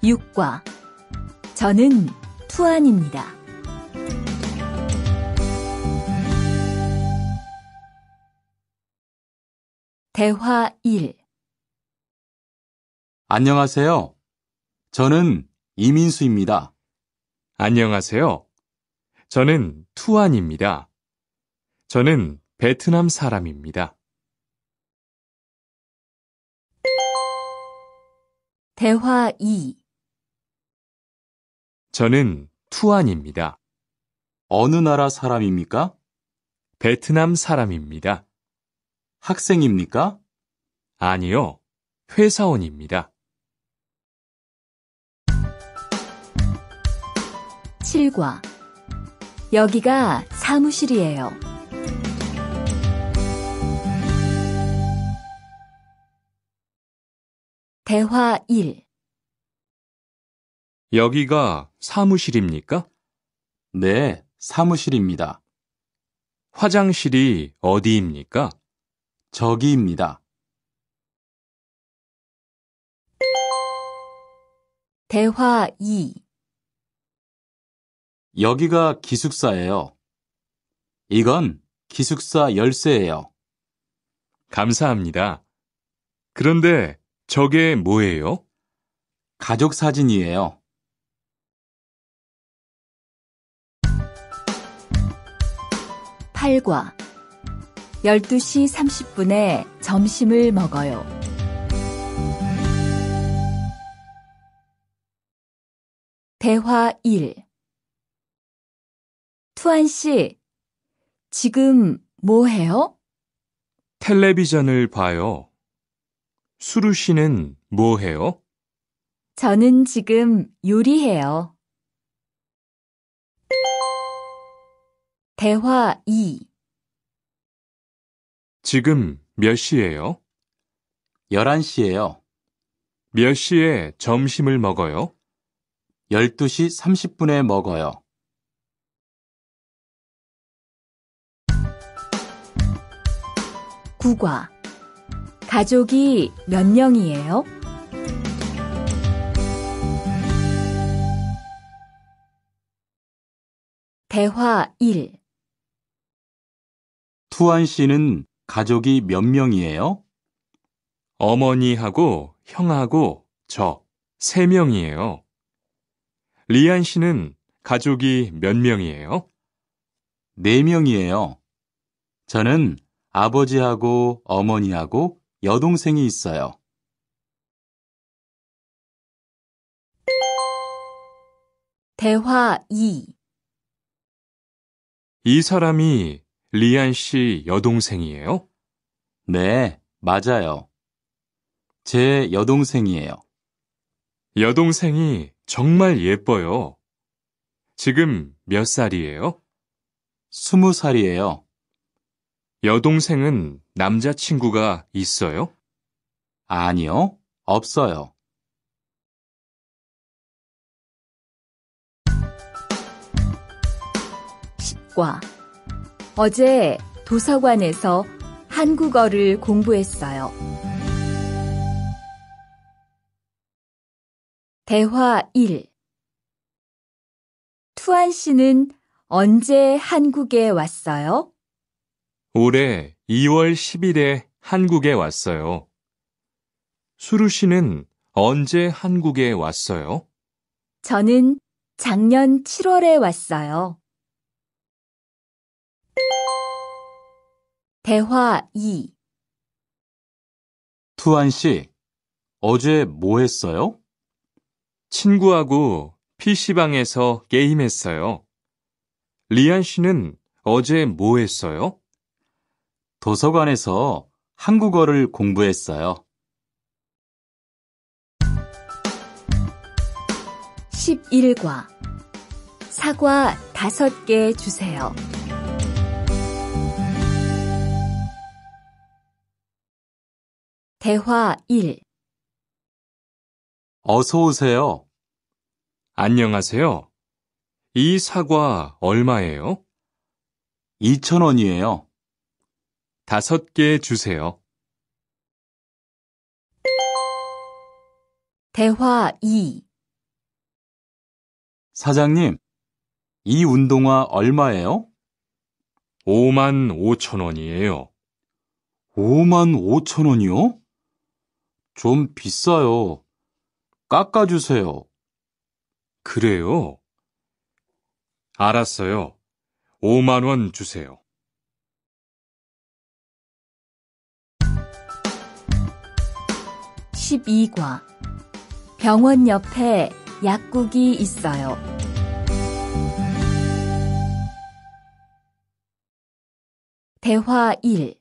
6과 저는 투안입니다. 대화 1. 안녕하세요. 저는 이민수입니다. 안녕하세요. 저는 투안입니다. 저는 베트남 사람입니다. 대화 2. 저는 투안입니다. 어느 나라 사람입니까? 베트남 사람입니다. 학생입니까? 아니요, 회사원입니다. 7과 여기가 사무실이에요. 대화 1. 여기가 사무실입니까? 네, 사무실입니다. 화장실이 어디입니까? 저기입니다. 대화 2. 여기가 기숙사예요. 이건 기숙사 열쇠예요. 감사합니다. 그런데 저게 뭐예요? 가족 사진이에요. 8과 12시 30분에 점심을 먹어요. 대화 1. 투안 씨, 지금 뭐 해요? 텔레비전을 봐요. 수루 씨는 뭐 해요? 저는 지금 요리해요. 대화 2. 지금 몇 시예요? 11시예요. 몇 시에 점심을 먹어요? 12시 30분에 먹어요. 9과 가족이 몇 명이에요? 대화 1. 투안 씨는 가족이 몇 명이에요? 어머니하고 형하고 저 3명이에요. 리안 씨는 가족이 몇 명이에요? 4명이에요. 저는 아버지하고 어머니하고 여동생이 있어요. 대화 2. 이 사람이 리안 씨 여동생이에요? 네, 맞아요. 제 여동생이에요. 여동생이 정말 예뻐요. 지금 몇 살이에요? 20살이에요. 여동생은 남자친구가 있어요? 아니요, 없어요. 10과 어제 도서관에서 한국어를 공부했어요. 대화 1. 투안 씨는 언제 한국에 왔어요? 올해 2월 10일에 한국에 왔어요. 수루 씨는 언제 한국에 왔어요? 저는 작년 7월에 왔어요. 대화 2. 투안 씨, 어제 뭐 했어요? 친구하고 PC방에서 게임했어요. 리안 씨는 어제 뭐 했어요? 도서관에서 한국어를 공부했어요. 11과 사과 5개 주세요. 대화 1. 어서 오세요. 안녕하세요. 이 사과 얼마예요? 2,000원이에요. 5개 주세요. 대화 2. 사장님, 이 운동화 얼마예요? 5만 5천 원이에요. 5만 5천 원이요? 좀 비싸요. 깎아주세요. 그래요? 알았어요. 5만 원 주세요. 12과 병원 옆에 약국이 있어요. 대화 1.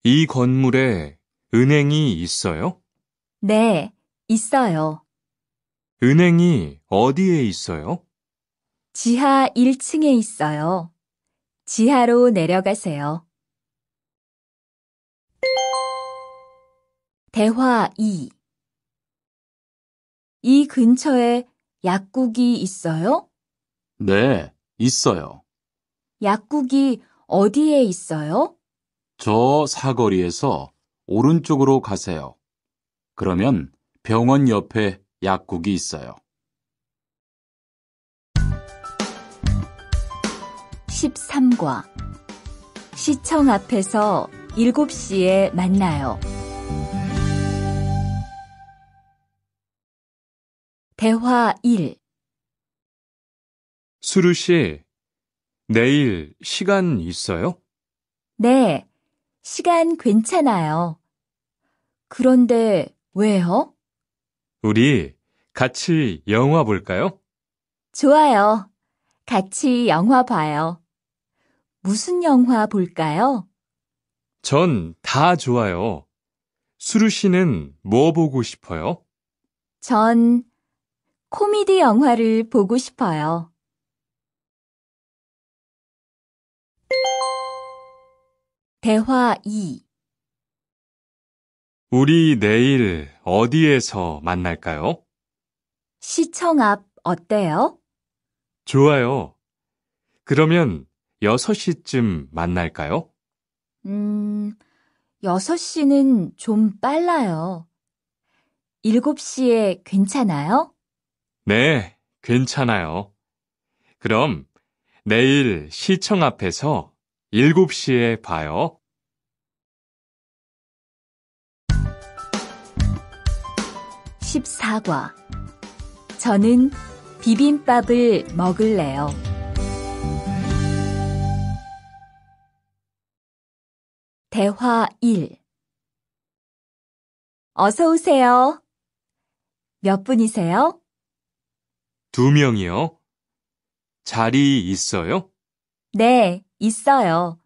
이 건물에 은행이 있어요? 네, 있어요. 은행이 어디에 있어요? 지하 1층에 있어요. 지하로 내려가세요. 대화 2. 이 근처에 약국이 있어요? 네, 있어요. 약국이 어디에 있어요? 저 사거리에서 오른쪽으로 가세요. 그러면 병원 옆에 약국이 있어요. 13과 시청 앞에서 7시에 만나요. 대화 1. 수루 씨, 내일 시간 있어요? 네, 시간 괜찮아요. 그런데 왜요? 우리 같이 영화 볼까요? 좋아요. 같이 영화 봐요. 무슨 영화 볼까요? 전 다 좋아요. 수루 씨는 뭐 보고 싶어요? 전 코미디 영화를 보고 싶어요. 대화 2. 우리 내일 어디에서 만날까요? 시청 앞 어때요? 좋아요. 그러면 6시쯤 만날까요? 6시는 좀 빨라요. 7시에 괜찮아요? 네, 괜찮아요. 그럼 내일 시청 앞에서 7시에 봐요. 14과 저는 비빔밥을 먹을래요. 대화 1. 어서 오세요. 몇 분이세요? 2명이요. 자리 있어요? 네, 있어요.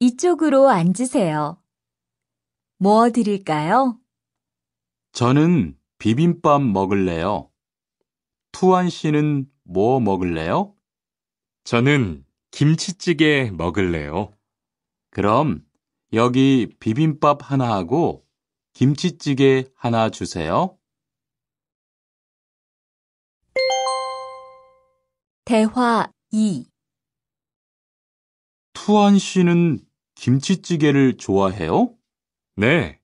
이쪽으로 앉으세요. 뭐 드릴까요? 저는 비빔밥 먹을래요. 투안 씨는 뭐 먹을래요? 저는 김치찌개 먹을래요. 그럼 여기 비빔밥 하나 하고 김치찌개 하나 주세요. 대화 2. 투안 씨는 김치찌개를 좋아해요? 네,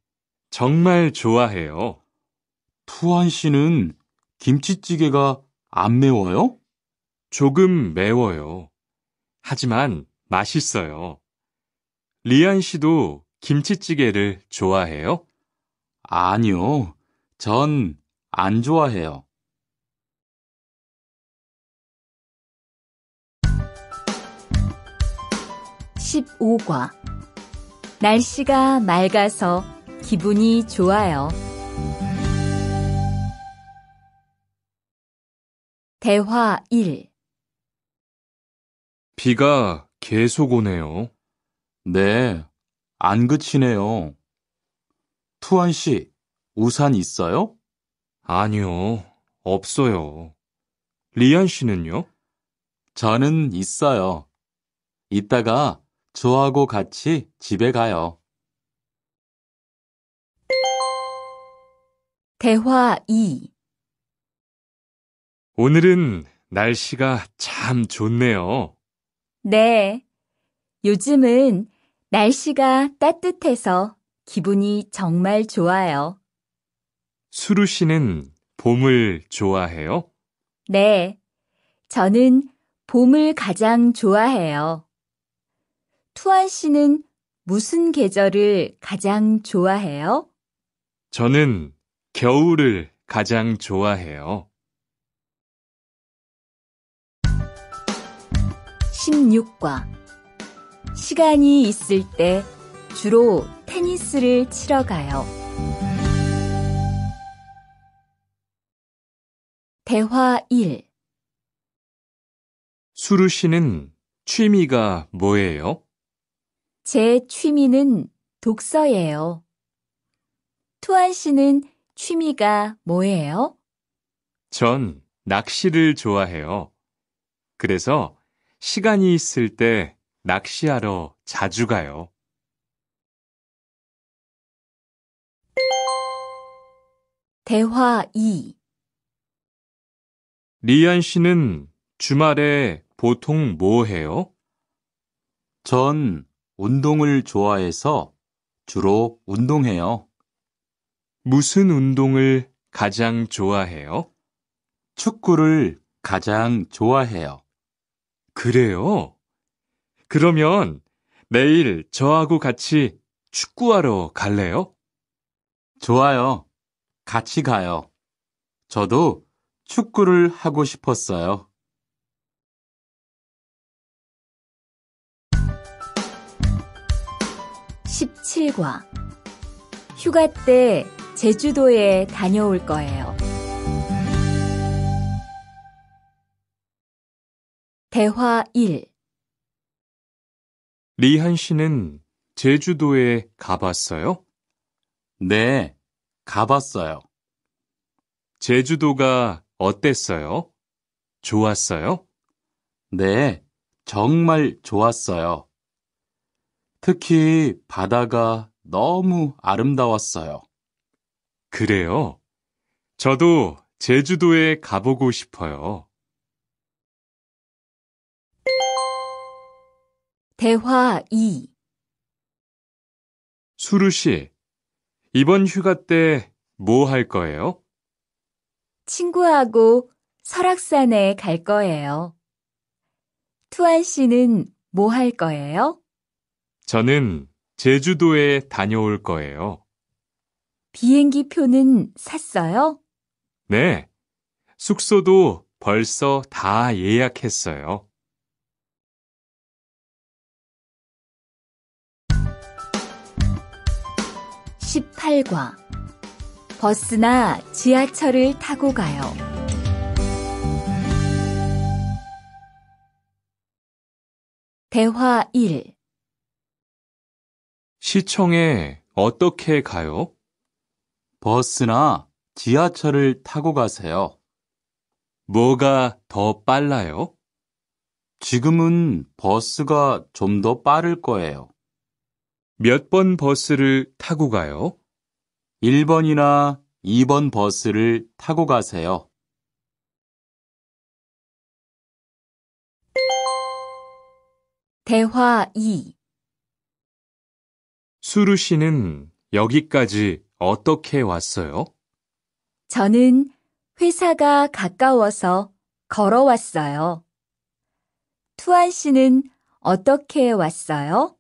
정말 좋아해요. 투안 씨는 김치찌개가 안 매워요? 조금 매워요. 하지만 맛있어요. 리안 씨도 김치찌개를 좋아해요? 아니요. 전 안 좋아해요. 15과 날씨가 맑아서 기분이 좋아요. 대화 1. 비가 계속 오네요. 네, 안 그치네요. 투안 씨, 우산 있어요? 아니요, 없어요. 리안 씨는요? 저는 있어요. 이따가 저하고 같이 집에 가요. 대화 2. 오늘은 날씨가 참 좋네요. 네, 요즘은 날씨가 따뜻해서 기분이 정말 좋아요. 수루 씨는 봄을 좋아해요? 네, 저는 봄을 가장 좋아해요. 투안 씨는 무슨 계절을 가장 좋아해요? 저는 겨울을 가장 좋아해요. 16과 시간이 있을 때 주로 테니스를 치러 가요. 대화 1. 수루 씨는 취미가 뭐예요? 제 취미는 독서예요. 투안 씨는 취미가 뭐예요? 전 낚시를 좋아해요. 그래서 시간이 있을 때 낚시하러 자주 가요. 대화 2. 리안 씨는 주말에 보통 뭐 해요? 전 운동을 좋아해서 주로 운동해요. 무슨 운동을 가장 좋아해요? 축구를 가장 좋아해요. 그래요? 그러면 내일 저하고 같이 축구하러 갈래요? 좋아요. 같이 가요. 저도 축구를 하고 싶었어요. 17과 휴가 때 제주도에 다녀올 거예요. 대화 1. 리한 씨는 제주도에 가봤어요? 네, 가봤어요. 제주도가 어땠어요? 좋았어요? 네, 정말 좋았어요. 특히 바다가 너무 아름다웠어요. 그래요? 저도 제주도에 가보고 싶어요. 대화 2. 수루 씨, 이번 휴가 때 뭐 할 거예요? 친구하고 설악산에 갈 거예요. 투안 씨는 뭐 할 거예요? 저는 제주도에 다녀올 거예요. 비행기 표는 샀어요? 네, 숙소도 벌써 다 예약했어요. 18과 버스나 지하철을 타고 가요. 대화 1. 시청에 어떻게 가요? 버스나 지하철을 타고 가세요. 뭐가 더 빨라요? 지금은 버스가 좀 더 빠를 거예요. 몇 번 버스를 타고 가요? 1번이나 2번 버스를 타고 가세요. 대화 2. 수루 씨는 여기까지 어떻게 왔어요? 저는 회사가 가까워서 걸어왔어요. 투안 씨는 어떻게 왔어요?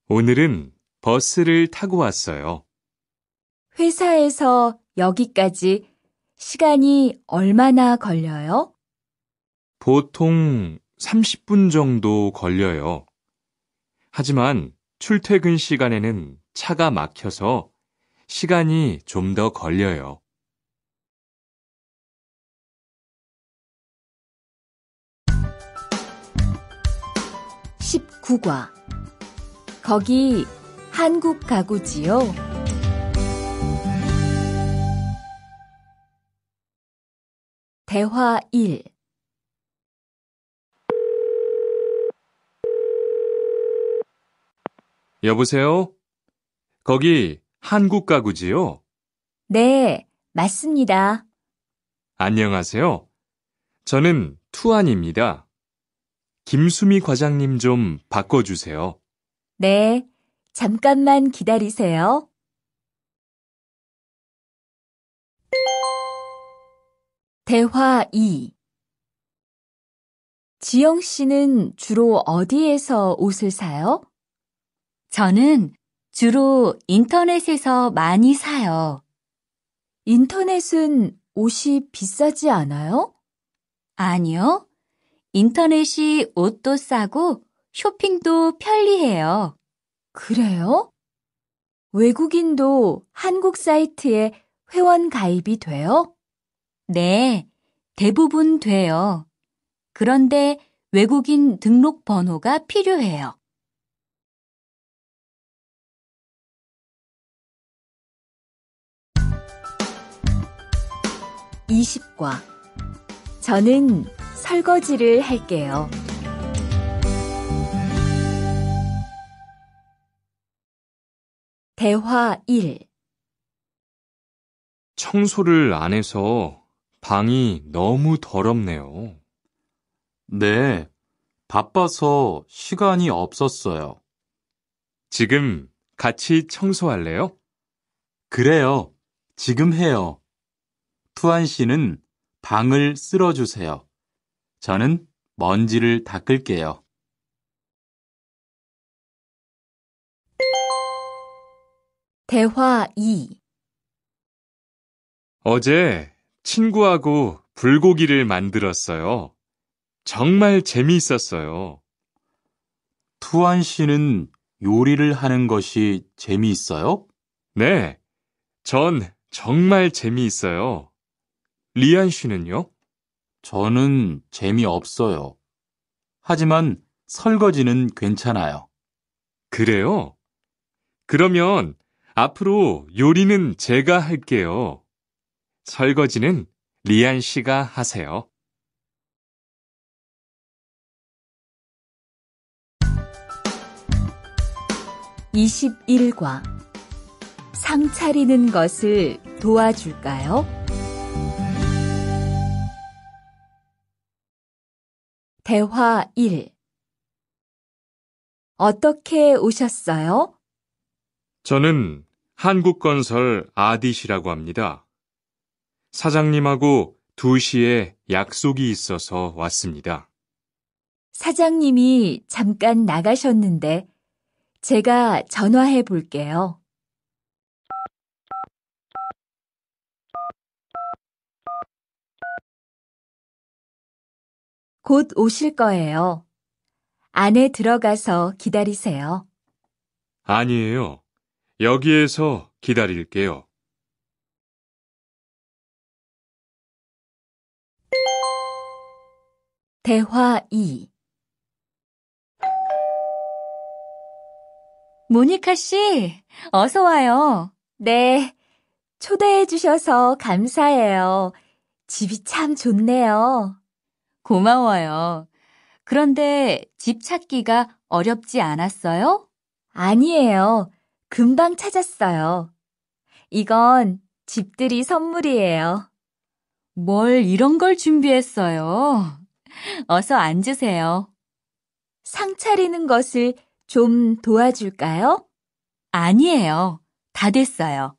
오늘은 버스를 타고 왔어요. 회사에서 여기까지 시간이 얼마나 걸려요? 보통 30분 정도 걸려요. 하지만 출퇴근 시간에는 차가 막혀서 시간이 좀 더 걸려요. 19과 거기 한국 가구지요? 대화 1. 여보세요? 거기 한국 가구지요? 네, 맞습니다. 안녕하세요. 저는 투안입니다. 김수미 과장님 좀 바꿔주세요. 네, 잠깐만 기다리세요. 대화 2. 지영 씨는 주로 어디에서 옷을 사요? 저는 주로 인터넷에서 많이 사요. 인터넷은 옷이 비싸지 않아요? 아니요. 인터넷이 옷도 싸고 쇼핑도 편리해요. 그래요? 외국인도 한국 사이트에 회원 가입이 돼요? 네, 대부분 돼요. 그런데 외국인 등록 번호가 필요해요. (20과) 저는 설거지를 할게요. 대화 1. 청소를 안 해서 방이 너무 더럽네요. 네, 바빠서 시간이 없었어요. 지금 같이 청소할래요? 그래요. 지금 해요. 투안 씨는 방을 쓸어주세요. 저는 먼지를 닦을게요. 대화 2. 어제 친구하고 불고기를 만들었어요. 정말 재미있었어요. 투안 씨는 요리를 하는 것이 재미있어요? 네, 전 정말 재미있어요. 리안 씨는요? 저는 재미없어요. 하지만 설거지는 괜찮아요. 그래요? 그러면 앞으로 요리는 제가 할게요. 설거지는 리안 씨가 하세요. (21과) 상 차리는 것을 도와줄까요? 대화 1. 어떻게 오셨어요? 저는 한국건설 아디시라고 합니다. 사장님하고 2시에 약속이 있어서 왔습니다. 사장님이 잠깐 나가셨는데 제가 전화해 볼게요. 곧 오실 거예요. 안에 들어가서 기다리세요. 아니에요. 여기에서 기다릴게요. 대화 2. 모니카 씨, 어서 와요. 네, 초대해 주셔서 감사해요. 집이 참 좋네요. 고마워요. 그런데 집 찾기가 어렵지 않았어요? 아니에요. 금방 찾았어요. 이건 집들이 선물이에요. 뭘 이런 걸 준비했어요? 어서 앉으세요. 상 차리는 것을 좀 도와줄까요? 아니에요. 다 됐어요.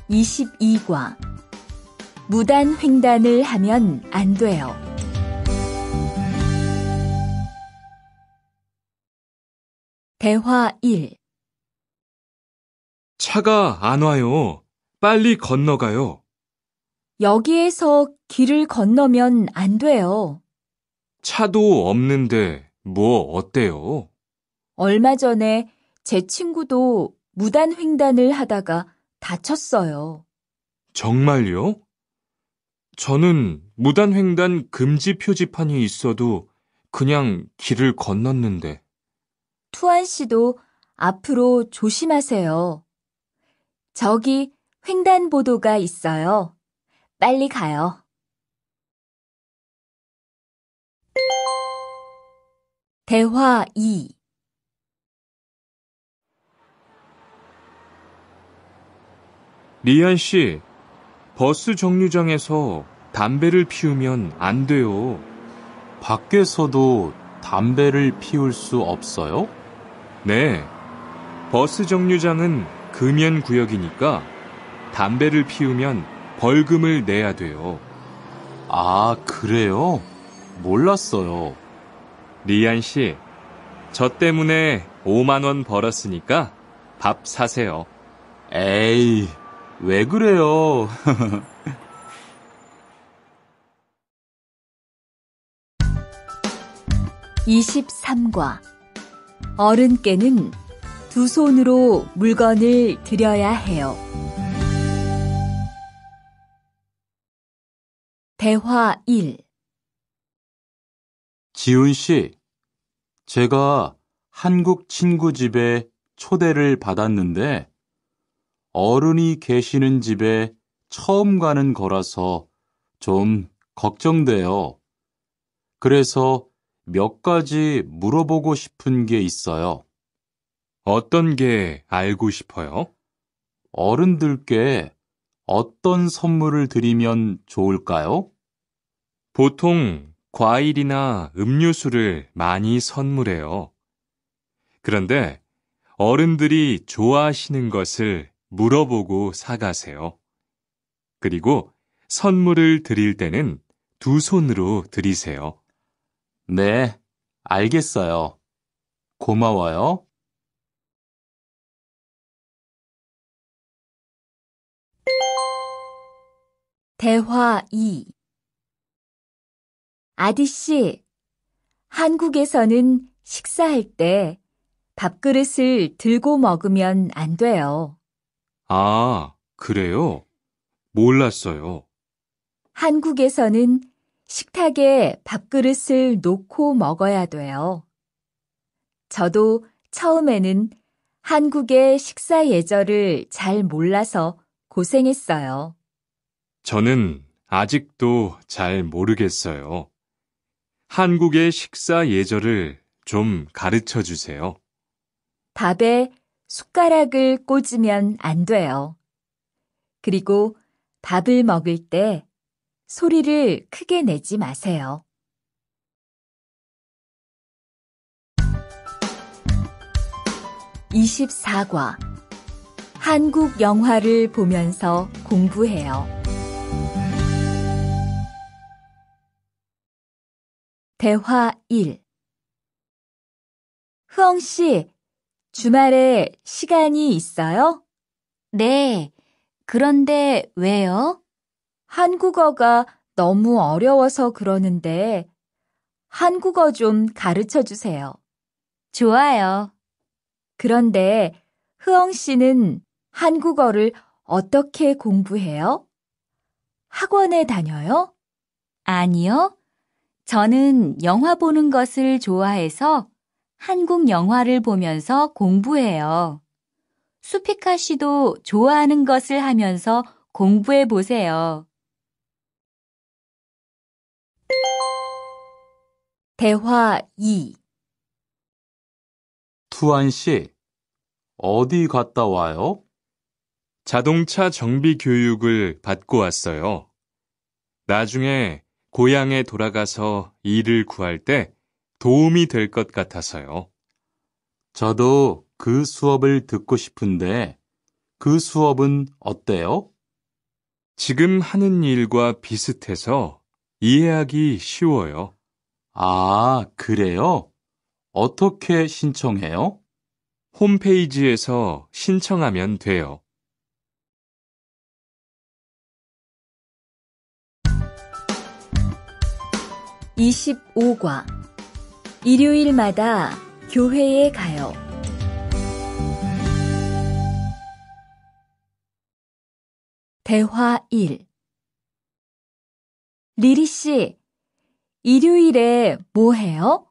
(22과) 무단 횡단을 하면 안 돼요. 대화 1. 차가 안 와요. 빨리 건너가요. 여기에서 길을 건너면 안 돼요. 차도 없는데 뭐 어때요? 얼마 전에 제 친구도 무단 횡단을 하다가 다쳤어요. 정말요? 저는 무단횡단 금지 표지판이 있어도 그냥 길을 건넜는데. 투안 씨도 앞으로 조심하세요. 저기 횡단보도가 있어요. 빨리 가요. 대화 2. 리안 씨, 버스 정류장에서 담배를 피우면 안 돼요. 밖에서도 담배를 피울 수 없어요? 네, 버스 정류장은 금연 구역이니까 담배를 피우면 벌금을 내야 돼요. 아, 그래요? 몰랐어요. 리안 씨, 저 때문에 5만 원 벌었으니까 밥 사세요. 에이, 왜 그래요? (23과) 어른께는 두 손으로 물건을 들여야 해요. 대화 1. 지훈 씨, 제가 한국 친구 집에 초대를 받았는데 어른이 계시는 집에 처음 가는 거라서 좀 걱정돼요. 그래서 몇 가지 물어보고 싶은 게 있어요. 어떤 게 알고 싶어요? 어른들께 어떤 선물을 드리면 좋을까요? 보통 과일이나 음료수를 많이 선물해요. 그런데 어른들이 좋아하시는 것을 물어보고 사가세요. 그리고 선물을 드릴 때는 두 손으로 드리세요. 네, 알겠어요. 고마워요. 대화 2. 아디씨, 한국에서는 식사할 때 밥그릇을 들고 먹으면 안 돼요. 아, 그래요? 몰랐어요. 한국에서는 식탁에 밥그릇을 놓고 먹어야 돼요. 저도 처음에는 한국의 식사 예절을 잘 몰라서 고생했어요. 저는 아직도 잘 모르겠어요. 한국의 식사 예절을 좀 가르쳐 주세요. 밥에 숟가락을 꽂으면 안 돼요. 그리고 밥을 먹을 때 소리를 크게 내지 마세요. (24과) 한국 영화를 보면서 공부해요. 대화 1. 흐엉 씨, 주말에 시간이 있어요? 네. 그런데 왜요? 한국어가 너무 어려워서 그러는데 한국어 좀 가르쳐 주세요. 좋아요. 그런데 흐엉 씨는 한국어를 어떻게 공부해요? 학원에 다녀요? 아니요. 저는 영화 보는 것을 좋아해서 한국 영화를 보면서 공부해요. 수피카 씨도 좋아하는 것을 하면서 공부해 보세요. 대화 2. 투안 씨, 어디 갔다 와요? 자동차 정비 교육을 받고 왔어요. 나중에 고향에 돌아가서 일을 구할 때 도움이 될 것 같아서요. 저도 그 수업을 듣고 싶은데 그 수업은 어때요? 지금 하는 일과 비슷해서 이해하기 쉬워요. 아, 그래요? 어떻게 신청해요? 홈페이지에서 신청하면 돼요. (25과) 일요일마다 교회에 가요. 대화 1. 리리 씨, 일요일에 뭐 해요?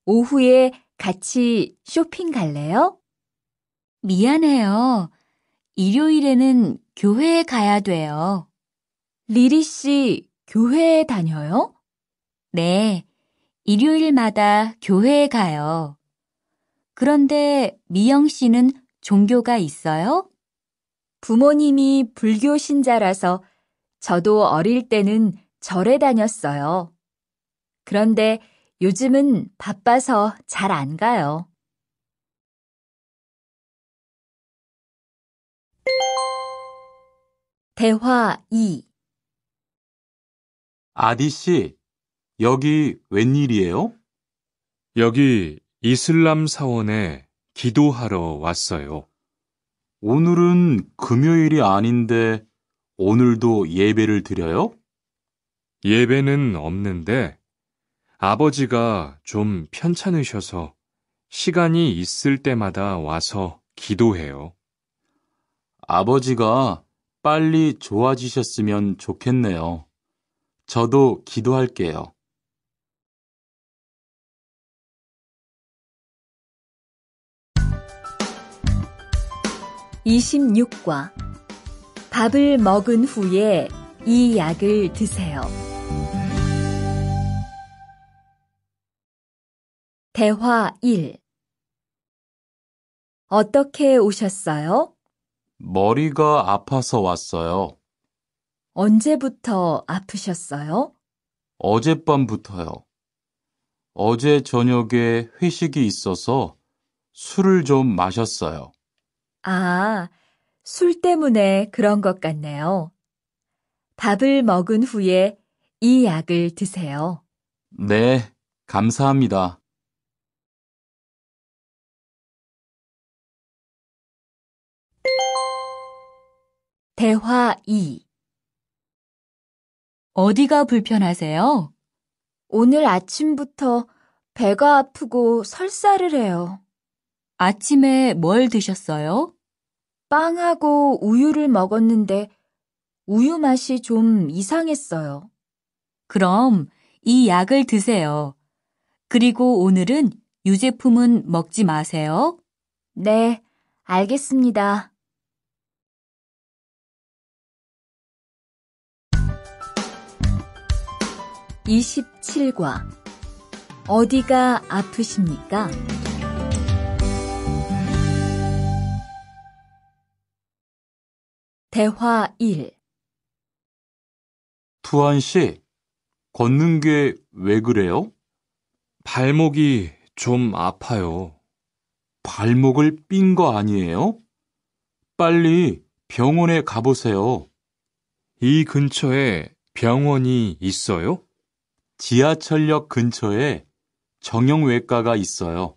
오후에 같이 쇼핑 갈래요? 미안해요. 일요일에는 교회에 가야 돼요. 리리 씨, 교회에 다녀요? 네. 일요일마다 교회에 가요. 그런데 미영 씨는 종교가 있어요? 부모님이 불교 신자라서 저도 어릴 때는 절에 다녔어요. 그런데 요즘은 바빠서 잘 안 가요. 대화 2. 아디 씨, 여기 웬일이에요? 여기 이슬람 사원에 기도하러 왔어요. 오늘은 금요일이 아닌데 오늘도 예배를 드려요? 예배는 없는데 아버지가 좀 편찮으셔서 시간이 있을 때마다 와서 기도해요. 아버지가 빨리 좋아지셨으면 좋겠네요. 저도 기도할게요. (26과) 밥을 먹은 후에 이 약을 드세요. 대화 1. 어떻게 오셨어요? 머리가 아파서 왔어요. 언제부터 아프셨어요? 어젯밤부터요. 어제 저녁에 회식이 있어서 술을 좀 마셨어요. 아, 술 때문에 그런 것 같네요. 밥을 먹은 후에 이 약을 드세요. 네, 감사합니다. 대화 2. 어디가 불편하세요? 오늘 아침부터 배가 아프고 설사를 해요. 아침에 뭘 드셨어요? 빵하고 우유를 먹었는데 우유 맛이 좀 이상했어요. 그럼 이 약을 드세요. 그리고 오늘은 유제품은 먹지 마세요. 네, 알겠습니다. (27과) 어디가 아프십니까? 대화 1. 투안 씨, 걷는 게 왜 그래요? 발목이 좀 아파요. 발목을 삔 거 아니에요? 빨리 병원에 가보세요. 이 근처에 병원이 있어요? 지하철역 근처에 정형외과가 있어요.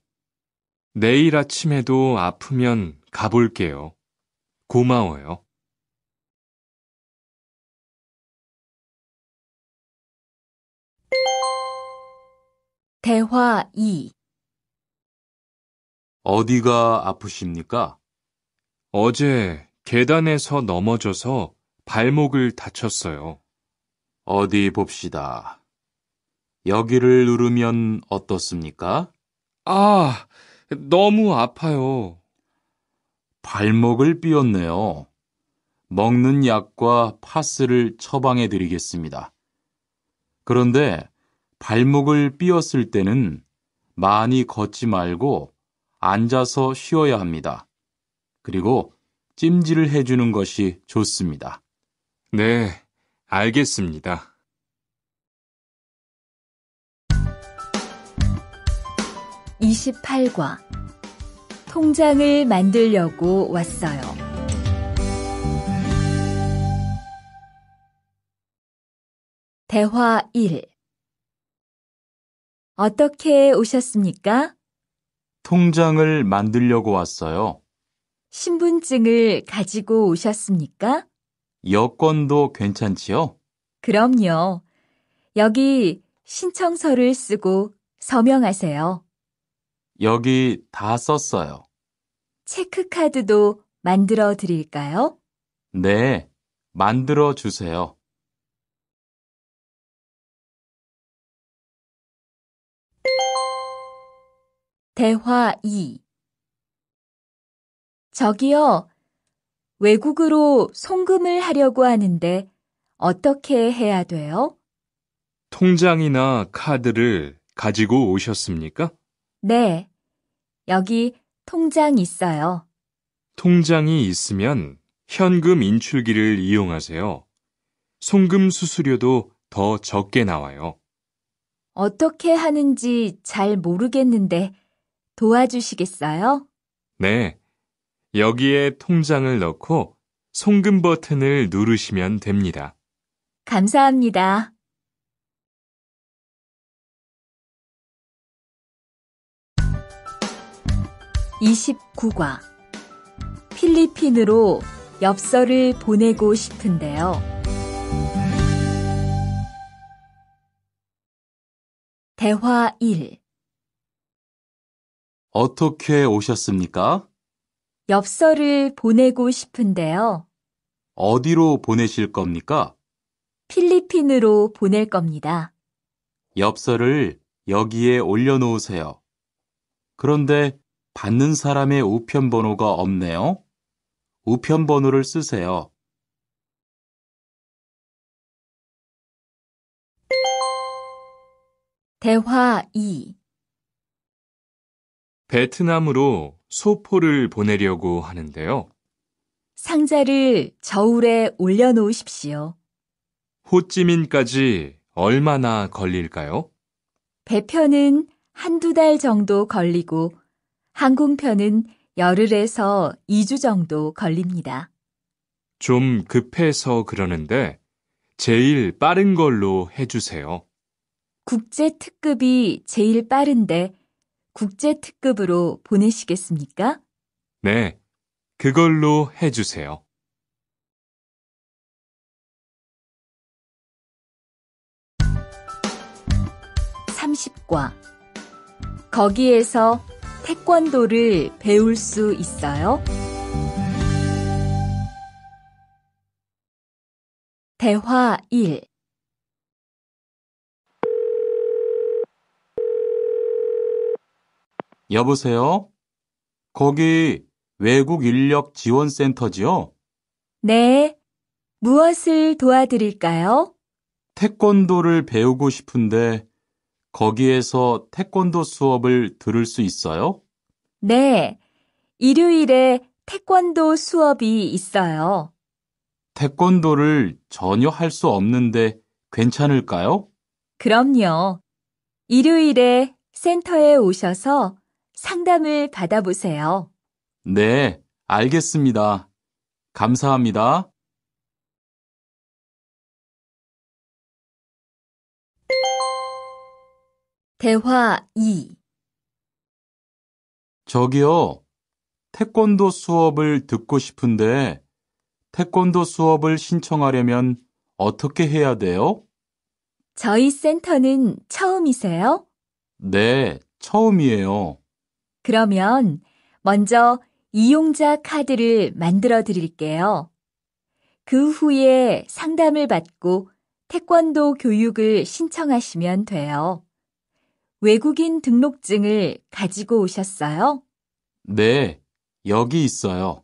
내일 아침에도 아프면 가볼게요. 고마워요. 대화 2. 어디가 아프십니까? 어제 계단에서 넘어져서 발목을 다쳤어요. 어디 봅시다. 여기를 누르면 어떻습니까? 아, 너무 아파요. 발목을 삐었네요. 먹는 약과 파스를 처방해 드리겠습니다. 그런데 발목을 삐었을 때는 많이 걷지 말고 앉아서 쉬어야 합니다. 그리고 찜질을 해주는 것이 좋습니다. 네, 알겠습니다. (28과) 통장을 만들려고 왔어요. 대화 1. 어떻게 오셨습니까? 통장을 만들려고 왔어요. 신분증을 가지고 오셨습니까? 여권도 괜찮지요? 그럼요. 여기 신청서를 쓰고 서명하세요. 여기 다 썼어요. 체크카드도 만들어 드릴까요? 네, 만들어 주세요. 대화 2. 저기요, 외국으로 송금을 하려고 하는데 어떻게 해야 돼요? 통장이나 카드를 가지고 오셨습니까? 네, 여기 통장 있어요. 통장이 있으면 현금 인출기를 이용하세요. 송금 수수료도 더 적게 나와요. 어떻게 하는지 잘 모르겠는데 도와주시겠어요? 네, 여기에 통장을 넣고 송금 버튼을 누르시면 됩니다. 감사합니다. 29과 필리핀으로 엽서를 보내고 싶은데요. 대화 1. 어떻게 오셨습니까? 엽서를 보내고 싶은데요. 어디로 보내실 겁니까? 필리핀으로 보낼 겁니다. 엽서를 여기에 올려놓으세요. 그런데 받는 사람의 우편 번호가 없네요. 우편 번호를 쓰세요. 대화 2. 베트남으로 소포를 보내려고 하는데요. 상자를 저울에 올려놓으십시오. 호찌민까지 얼마나 걸릴까요? 배편은 한두 달 정도 걸리고 항공편은 열흘에서 2주 정도 걸립니다. 좀 급해서 그러는데 제일 빠른 걸로 해주세요. 국제 특급이 제일 빠른데 국제 특급으로 보내시겠습니까? 네, 그걸로 해주세요. 30과 거기에서 태권도를 배울 수 있어요? 대화 1. 여보세요? 거기 외국 인력 지원센터지요? 네. 무엇을 도와드릴까요? 태권도를 배우고 싶은데 거기에서 태권도 수업을 들을 수 있어요? 네. 일요일에 태권도 수업이 있어요. 태권도를 전혀 할 수 없는데 괜찮을까요? 그럼요. 일요일에 센터에 오셔서 상담을 받아보세요. 네, 알겠습니다. 감사합니다. 대화 2. 저기요, 태권도 수업을 듣고 싶은데 태권도 수업을 신청하려면 어떻게 해야 돼요? 저희 센터는 처음이세요? 네, 처음이에요. 그러면 먼저 이용자 카드를 만들어 드릴게요. 그 후에 상담을 받고 태권도 교육을 신청하시면 돼요. 외국인 등록증을 가지고 오셨어요? 네, 여기 있어요.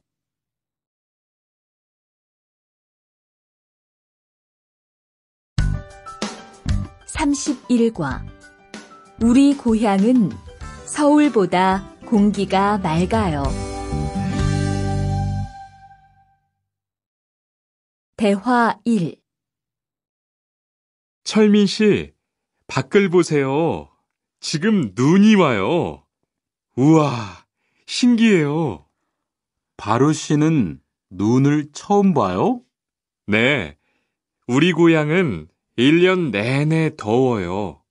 31과 우리 고향은 서울보다 공기가 맑아요. 대화 1. 철민 씨, 밖을 보세요. 지금 눈이 와요. 우와, 신기해요. 바루 씨는 눈을 처음 봐요? 네, 우리 고향은 1년 내내 더워요.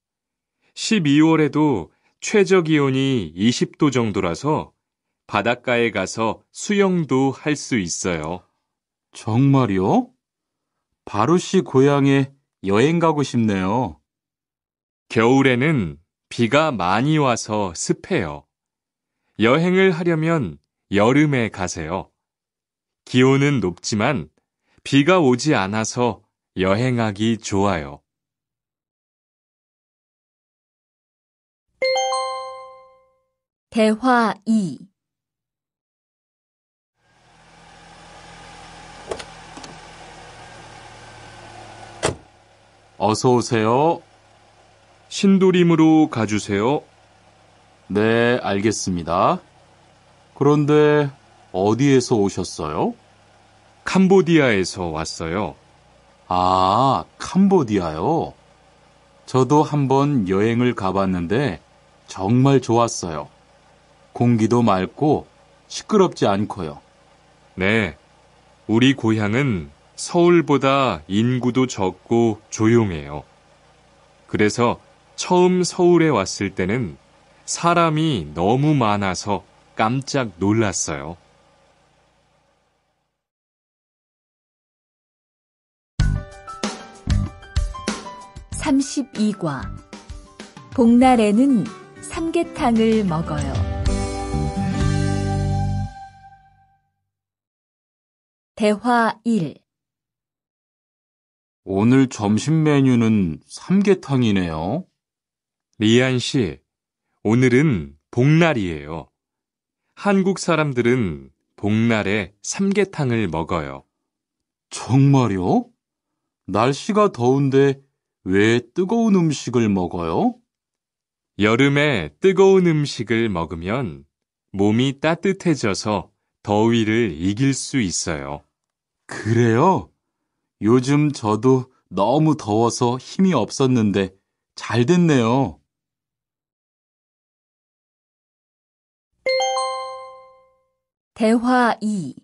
12월에도 최저 기온이 20도 정도라서 바닷가에 가서 수영도 할 수 있어요. 정말요? 바루 씨 고향에 여행 가고 싶네요. 겨울에는 비가 많이 와서 습해요. 여행을 하려면 여름에 가세요. 기온은 높지만 비가 오지 않아서 여행하기 좋아요. 대화 2. 어서 오세요. 신도림으로 가주세요. 네, 알겠습니다. 그런데 어디에서 오셨어요? 캄보디아에서 왔어요. 아, 캄보디아요. 저도 한번 여행을 가봤는데 정말 좋았어요. 공기도 맑고 시끄럽지 않고요. 네, 우리 고향은 서울보다 인구도 적고 조용해요. 그래서 처음 서울에 왔을 때는 사람이 너무 많아서 깜짝 놀랐어요. (32과) 복날에는 삼계탕을 먹어요. 대화 1. 오늘 점심 메뉴는 삼계탕이네요. 리안 씨, 오늘은 복날이에요. 한국 사람들은 복날에 삼계탕을 먹어요. 정말요? 날씨가 더운데 왜 뜨거운 음식을 먹어요? 여름에 뜨거운 음식을 먹으면 몸이 따뜻해져서 더위를 이길 수 있어요. 그래요? 요즘 저도 너무 더워서 힘이 없었는데 잘 됐네요. 대화 2.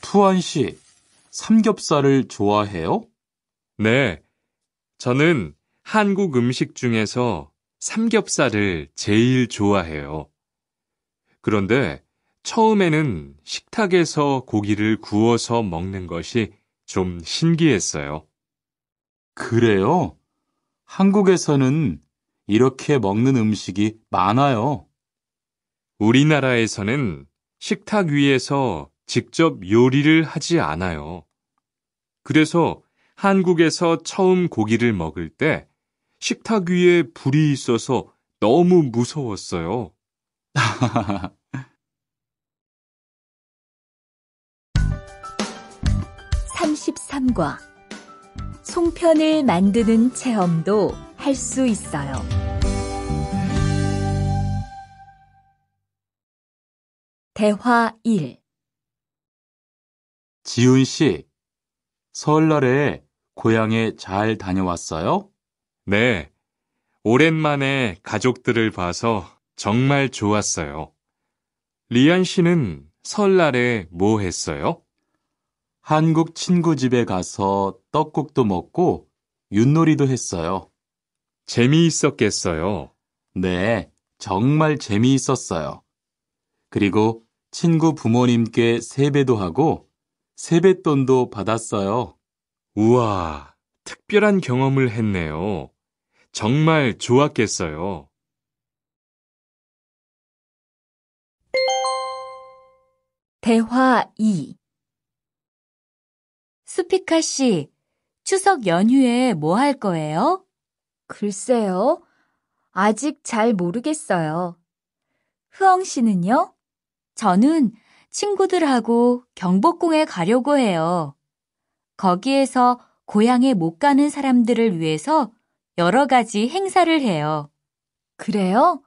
투안 씨, 삼겹살을 좋아해요? 네, 저는 한국 음식 중에서 삼겹살을 제일 좋아해요. 그런데 처음에는 식탁에서 고기를 구워서 먹는 것이 좀 신기했어요. 그래요? 한국에서는 이렇게 먹는 음식이 많아요. 우리나라에서는 식탁 위에서 직접 요리를 하지 않아요. 그래서 한국에서 처음 고기를 먹을 때 식탁 위에 불이 있어서 너무 무서웠어요. 33과 송편을 만드는 체험도 할 수 있어요. 대화 1. 지훈 씨, 설날에 고향에 잘 다녀왔어요? 네, 오랜만에 가족들을 봐서 정말 좋았어요. 리안 씨는 설날에 뭐 했어요? 한국 친구 집에 가서 떡국도 먹고 윷놀이도 했어요. 재미있었겠어요. 네, 정말 재미있었어요. 그리고 친구 부모님께 세배도 하고 세뱃돈도 받았어요. 우와, 특별한 경험을 했네요. 정말 좋았겠어요. 대화 2. 수피카 씨, 추석 연휴에 뭐 할 거예요? 글쎄요. 아직 잘 모르겠어요. 흐엉 씨는요? 저는 친구들하고 경복궁에 가려고 해요. 거기에서 고향에 못 가는 사람들을 위해서 여러 가지 행사를 해요. 그래요?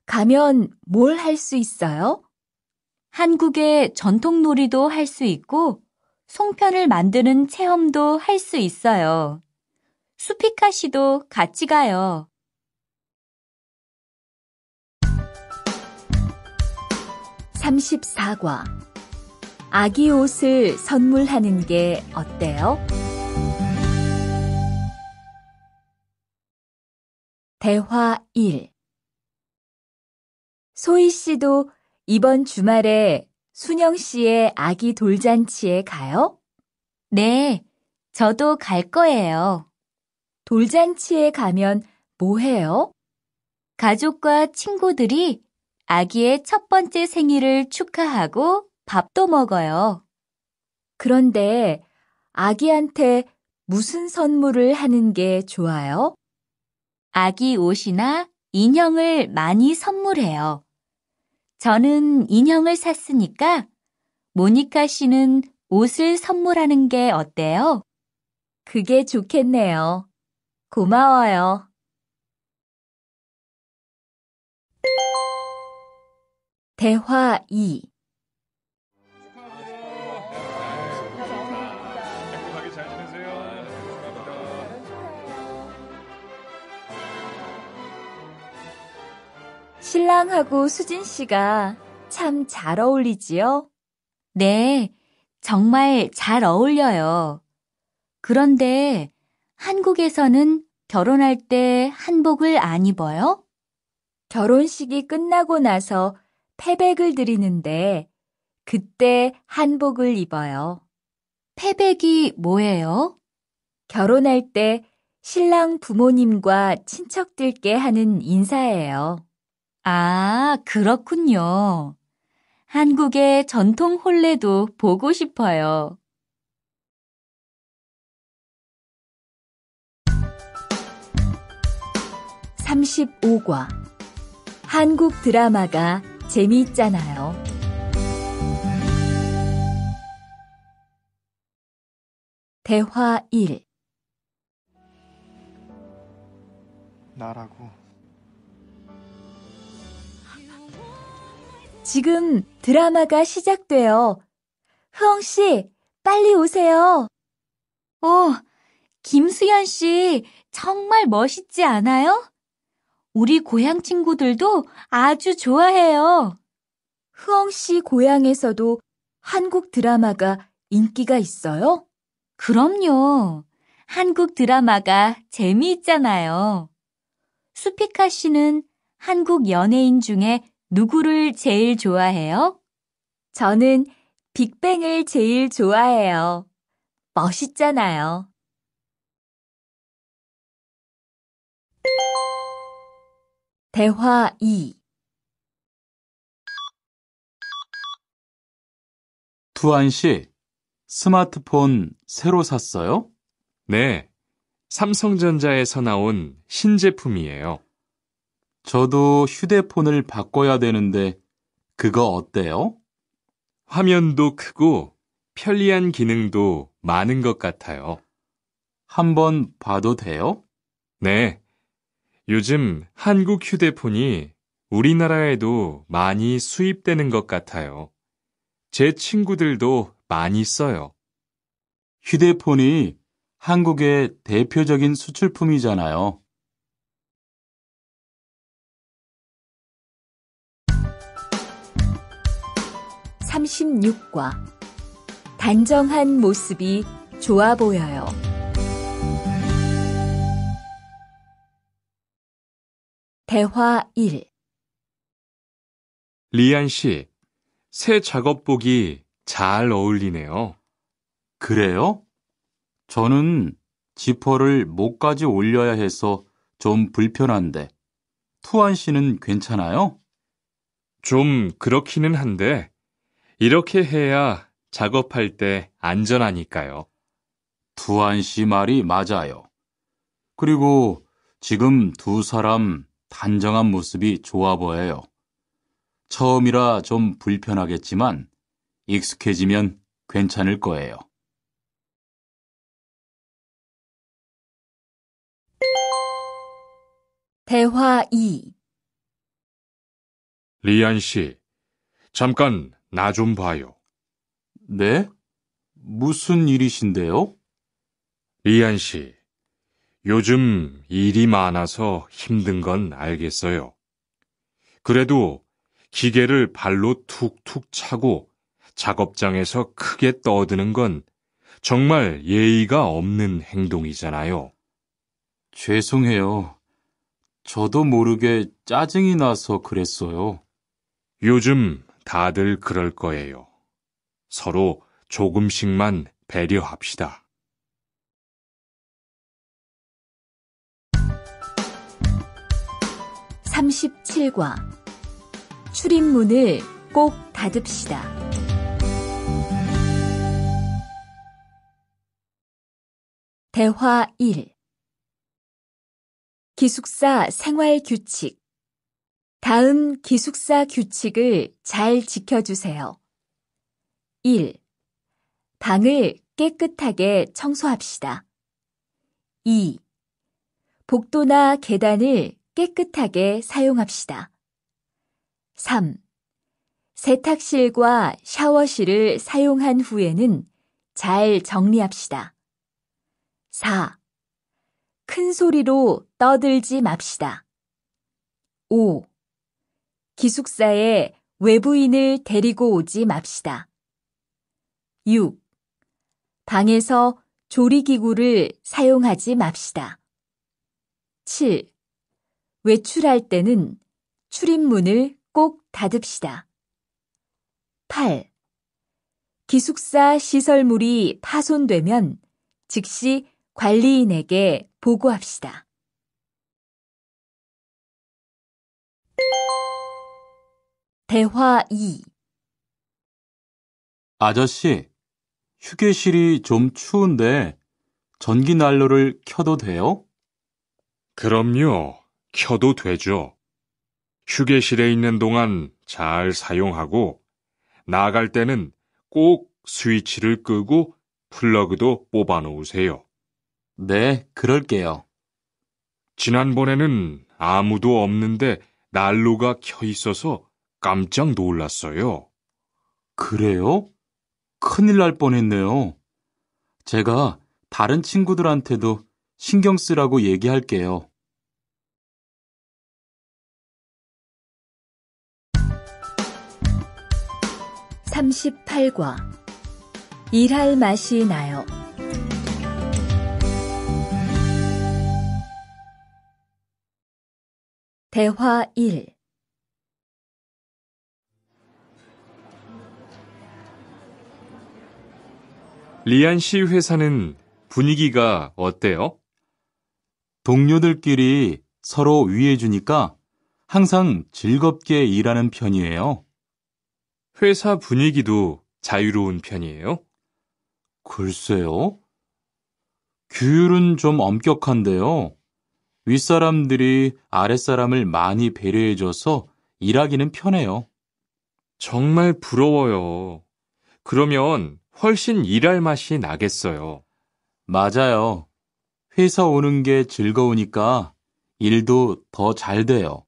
가면 뭘 할 수 있어요? 한국의 전통 놀이도 할 수 있고 송편을 만드는 체험도 할 수 있어요. 수피카 씨도 같이 가요. 34과 아기 옷을 선물하는 게 어때요? 대화 1. 소희 씨도 이번 주말에 순영 씨의 아기 돌잔치에 가요? 네, 저도 갈 거예요. 돌잔치에 가면 뭐 해요? 가족과 친구들이 아기의 첫 번째 생일을 축하하고 밥도 먹어요. 그런데 아기한테 무슨 선물을 하는 게 좋아요? 아기 옷이나 인형을 많이 선물해요. 저는 인형을 샀으니까 모니카 씨는 옷을 선물하는 게 어때요? 그게 좋겠네요. 고마워요. 대화 2. 행복하게 잘 지내세요. 신랑하고 수진 씨가 참 잘 어울리지요? 네, 정말 잘 어울려요. 그런데 한국에서는 결혼할 때 한복을 안 입어요? 결혼식이 끝나고 나서 패백을 드리는데 그때 한복을 입어요. 패백이 뭐예요? 결혼할 때 신랑 부모님과 친척들께 하는 인사예요. 아, 그렇군요. 한국의 전통 혼례도 보고 싶어요. 35과 한국 드라마가 재미있잖아요. 대화 1. 나라고. 지금 드라마가 시작돼요. 흐엉 씨, 빨리 오세요. 김수현 씨 정말 멋있지 않아요? 우리 고향 친구들도 아주 좋아해요. 흐엉 씨 고향에서도 한국 드라마가 인기가 있어요? 그럼요. 한국 드라마가 재미있잖아요. 수피카 씨는 한국 연예인 중에 누구를 제일 좋아해요? 저는 빅뱅을 제일 좋아해요. 멋있잖아요. 대화 2. 투안 씨, 스마트폰 새로 샀어요? 네, 삼성전자에서 나온 신제품이에요. 저도 휴대폰을 바꿔야 되는데 그거 어때요? 화면도 크고 편리한 기능도 많은 것 같아요. 한번 봐도 돼요? 네, 요즘 한국 휴대폰이 우리나라에도 많이 수입되는 것 같아요. 제 친구들도 많이 써요. 휴대폰이 한국의 대표적인 수출품이잖아요. 36과 단정한 모습이 좋아 보여요. 대화 1. 리안 씨, 새 작업복이 잘 어울리네요. 그래요? 저는 지퍼를 목까지 올려야 해서 좀 불편한데, 투안 씨는 괜찮아요? 좀 그렇기는 한데, 이렇게 해야 작업할 때 안전하니까요. 투안 씨 말이 맞아요. 그리고 지금 두 사람 단정한 모습이 좋아 보여요. 처음이라 좀 불편하겠지만 익숙해지면 괜찮을 거예요. 대화 2. 리안 씨, 잠깐 나 좀 봐요. 네? 무슨 일이신데요? 리안 씨, 요즘 일이 많아서 힘든 건 알겠어요. 그래도 기계를 발로 툭툭 차고 작업장에서 크게 떠드는 건 정말 예의가 없는 행동이잖아요. 죄송해요. 저도 모르게 짜증이 나서 그랬어요. 요즘 다들 그럴 거예요. 서로 조금씩만 배려합시다. 37과 출입문을 꼭 닫읍시다. 대화 1. 기숙사 생활 규칙. 다음 기숙사 규칙을 잘 지켜주세요. 1. 방을 깨끗하게 청소합시다. 2. 복도나 계단을 깨끗하게 사용합시다. 3. 세탁실과 샤워실을 사용한 후에는 잘 정리합시다. 4. 큰 소리로 떠들지 맙시다. 5. 기숙사에 외부인을 데리고 오지 맙시다. 6. 방에서 조리기구를 사용하지 맙시다. 7. 외출할 때는 출입문을 꼭 닫읍시다. 8. 기숙사 시설물이 파손되면 즉시 관리인에게 보고합시다. 대화 2. 아저씨, 휴게실이 좀 추운데 전기 난로를 켜도 돼요? 그럼요. 켜도 되죠. 휴게실에 있는 동안 잘 사용하고 나갈 때는 꼭 스위치를 끄고 플러그도 뽑아 놓으세요. 네, 그럴게요. 지난번에는 아무도 없는데 난로가 켜 있어서 깜짝 놀랐어요. 그래요? 큰일 날 뻔했네요. 제가 다른 친구들한테도 신경 쓰라고 얘기할게요. (38과) 일할 맛이 나요. 대화 1. 리안 씨 회사는 분위기가 어때요? 동료들끼리 서로 위해주니까 항상 즐겁게 일하는 편이에요. 회사 분위기도 자유로운 편이에요? 글쎄요. 규율은 좀 엄격한데요. 윗사람들이 아랫사람을 많이 배려해줘서 일하기는 편해요. 정말 부러워요. 그러면 훨씬 일할 맛이 나겠어요. 맞아요. 회사 오는 게 즐거우니까 일도 더 잘 돼요.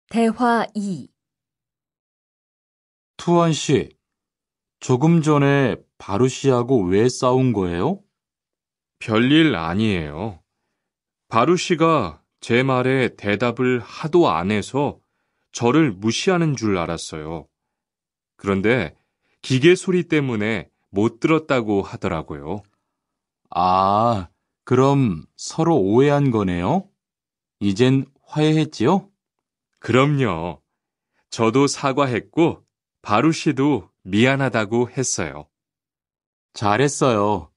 대화 2. 투원 씨, 조금 전에 바루 씨하고 왜 싸운 거예요? 별일 아니에요. 바루 씨가 제 말에 대답을 하도 안 해서 저를 무시하는 줄 알았어요. 그런데 기계 소리 때문에 못 들었다고 하더라고요. 아, 그럼 서로 오해한 거네요? 이젠 화해했지요? 그럼요. 저도 사과했고 바루 씨도 미안하다고 했어요. 잘했어요.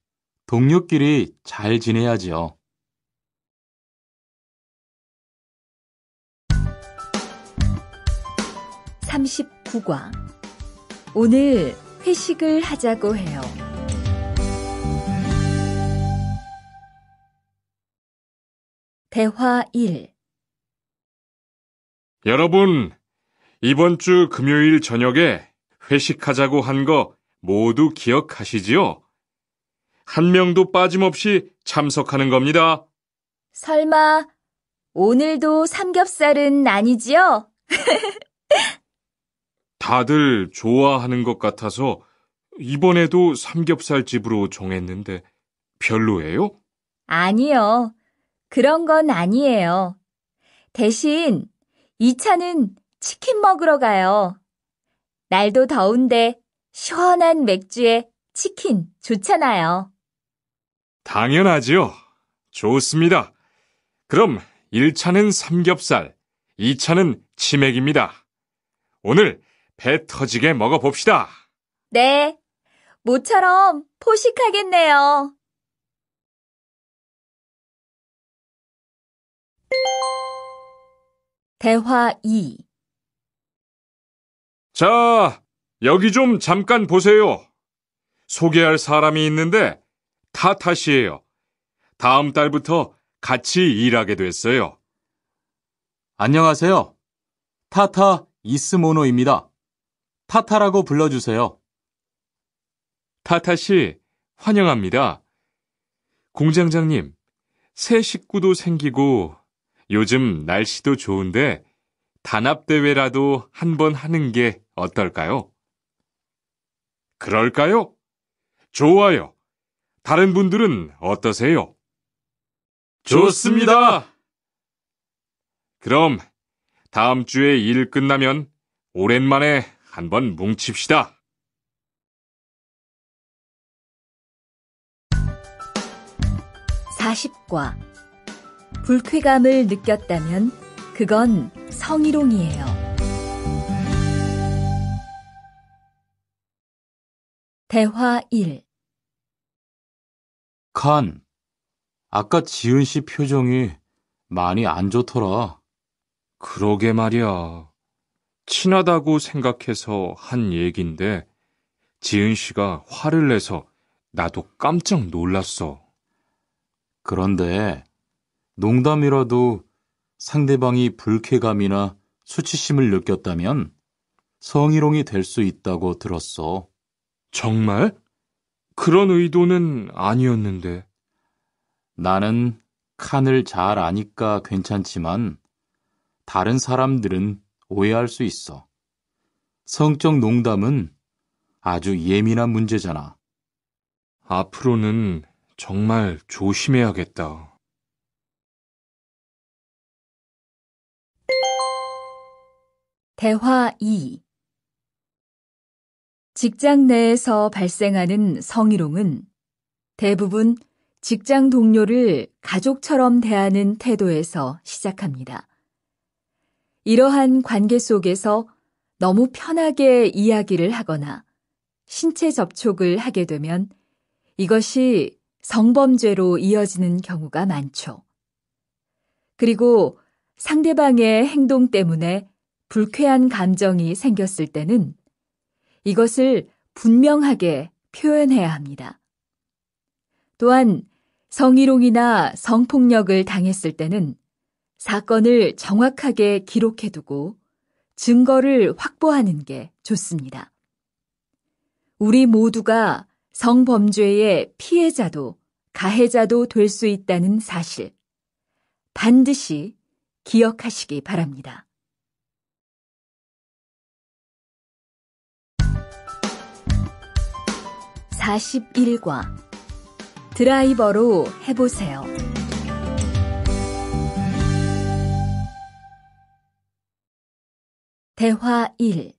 동료끼리 잘 지내야지요. (39과) 오늘 회식을 하자고 해요. 대화 1. 여러분, 이번 주 금요일 저녁에 회식하자고 한 거 모두 기억하시지요? 한 명도 빠짐없이 참석하는 겁니다. 설마 오늘도 삼겹살은 아니지요? 다들 좋아하는 것 같아서 이번에도 삼겹살 집으로 정했는데 별로예요? 아니요. 그런 건 아니에요. 대신 2차는 치킨 먹으러 가요. 날도 더운데 시원한 맥주에 치킨 좋잖아요. 당연하지요. 좋습니다. 그럼 1차는 삼겹살, 2차는 치맥입니다. 오늘 배 터지게 먹어봅시다. 네, 모처럼 포식하겠네요. 대화 2. 자, 여기 좀 잠깐 보세요. 소개할 사람이 있는데 타타 씨예요. 다음 달부터 같이 일하게 됐어요. 안녕하세요. 타타 이스모노입니다. 타타라고 불러주세요. 타타 씨, 환영합니다. 공장장님, 새 식구도 생기고 요즘 날씨도 좋은데 단합대회라도 한번 하는 게 어떨까요? 그럴까요? 좋아요. 다른 분들은 어떠세요? 좋습니다. 그럼 다음 주에 일 끝나면 오랜만에 한번 뭉칩시다. (40과) 불쾌감을 느꼈다면 그건 성희롱이에요. 대화 1. 칸, 아까 지은 씨 표정이 많이 안 좋더라. 그러게 말이야. 친하다고 생각해서 한 얘긴데 지은 씨가 화를 내서 나도 깜짝 놀랐어. 그런데 농담이라도 상대방이 불쾌감이나 수치심을 느꼈다면 성희롱이 될 수 있다고 들었어. 정말? 그런 의도는 아니었는데. 나는 칸을 잘 아니까 괜찮지만 다른 사람들은 오해할 수 있어. 성적 농담은 아주 예민한 문제잖아. 앞으로는 정말 조심해야겠다. 대화 2. 직장 내에서 발생하는 성희롱은 대부분 직장 동료를 가족처럼 대하는 태도에서 시작합니다. 이러한 관계 속에서 너무 편하게 이야기를 하거나 신체 접촉을 하게 되면 이것이 성범죄로 이어지는 경우가 많죠. 그리고 상대방의 행동 때문에 불쾌한 감정이 생겼을 때는 이것을 분명하게 표현해야 합니다. 또한 성희롱이나 성폭력을 당했을 때는 사건을 정확하게 기록해두고 증거를 확보하는 게 좋습니다. 우리 모두가 성범죄의 피해자도 가해자도 될 수 있다는 사실, 반드시 기억하시기 바랍니다. (41과) 드라이버로 해보세요. 대화 1.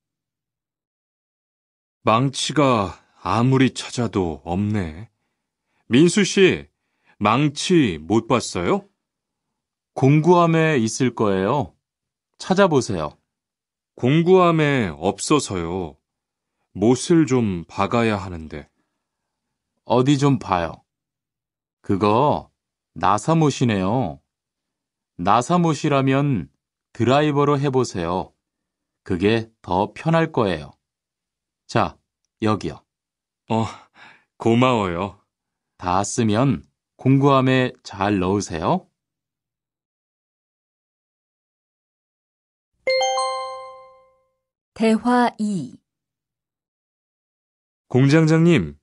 망치가 아무리 찾아도 없네. 민수 씨, 망치 못 봤어요? 공구함에 있을 거예요. 찾아보세요. 공구함에 없어서요. 못을 좀 박아야 하는데. 어디 좀 봐요. 그거 나사못이네요. 나사못이라면 드라이버로 해보세요. 그게 더 편할 거예요. 자, 여기요. 고마워요. 다 쓰면 공구함에 잘 넣으세요. 대화 2. 공장장님,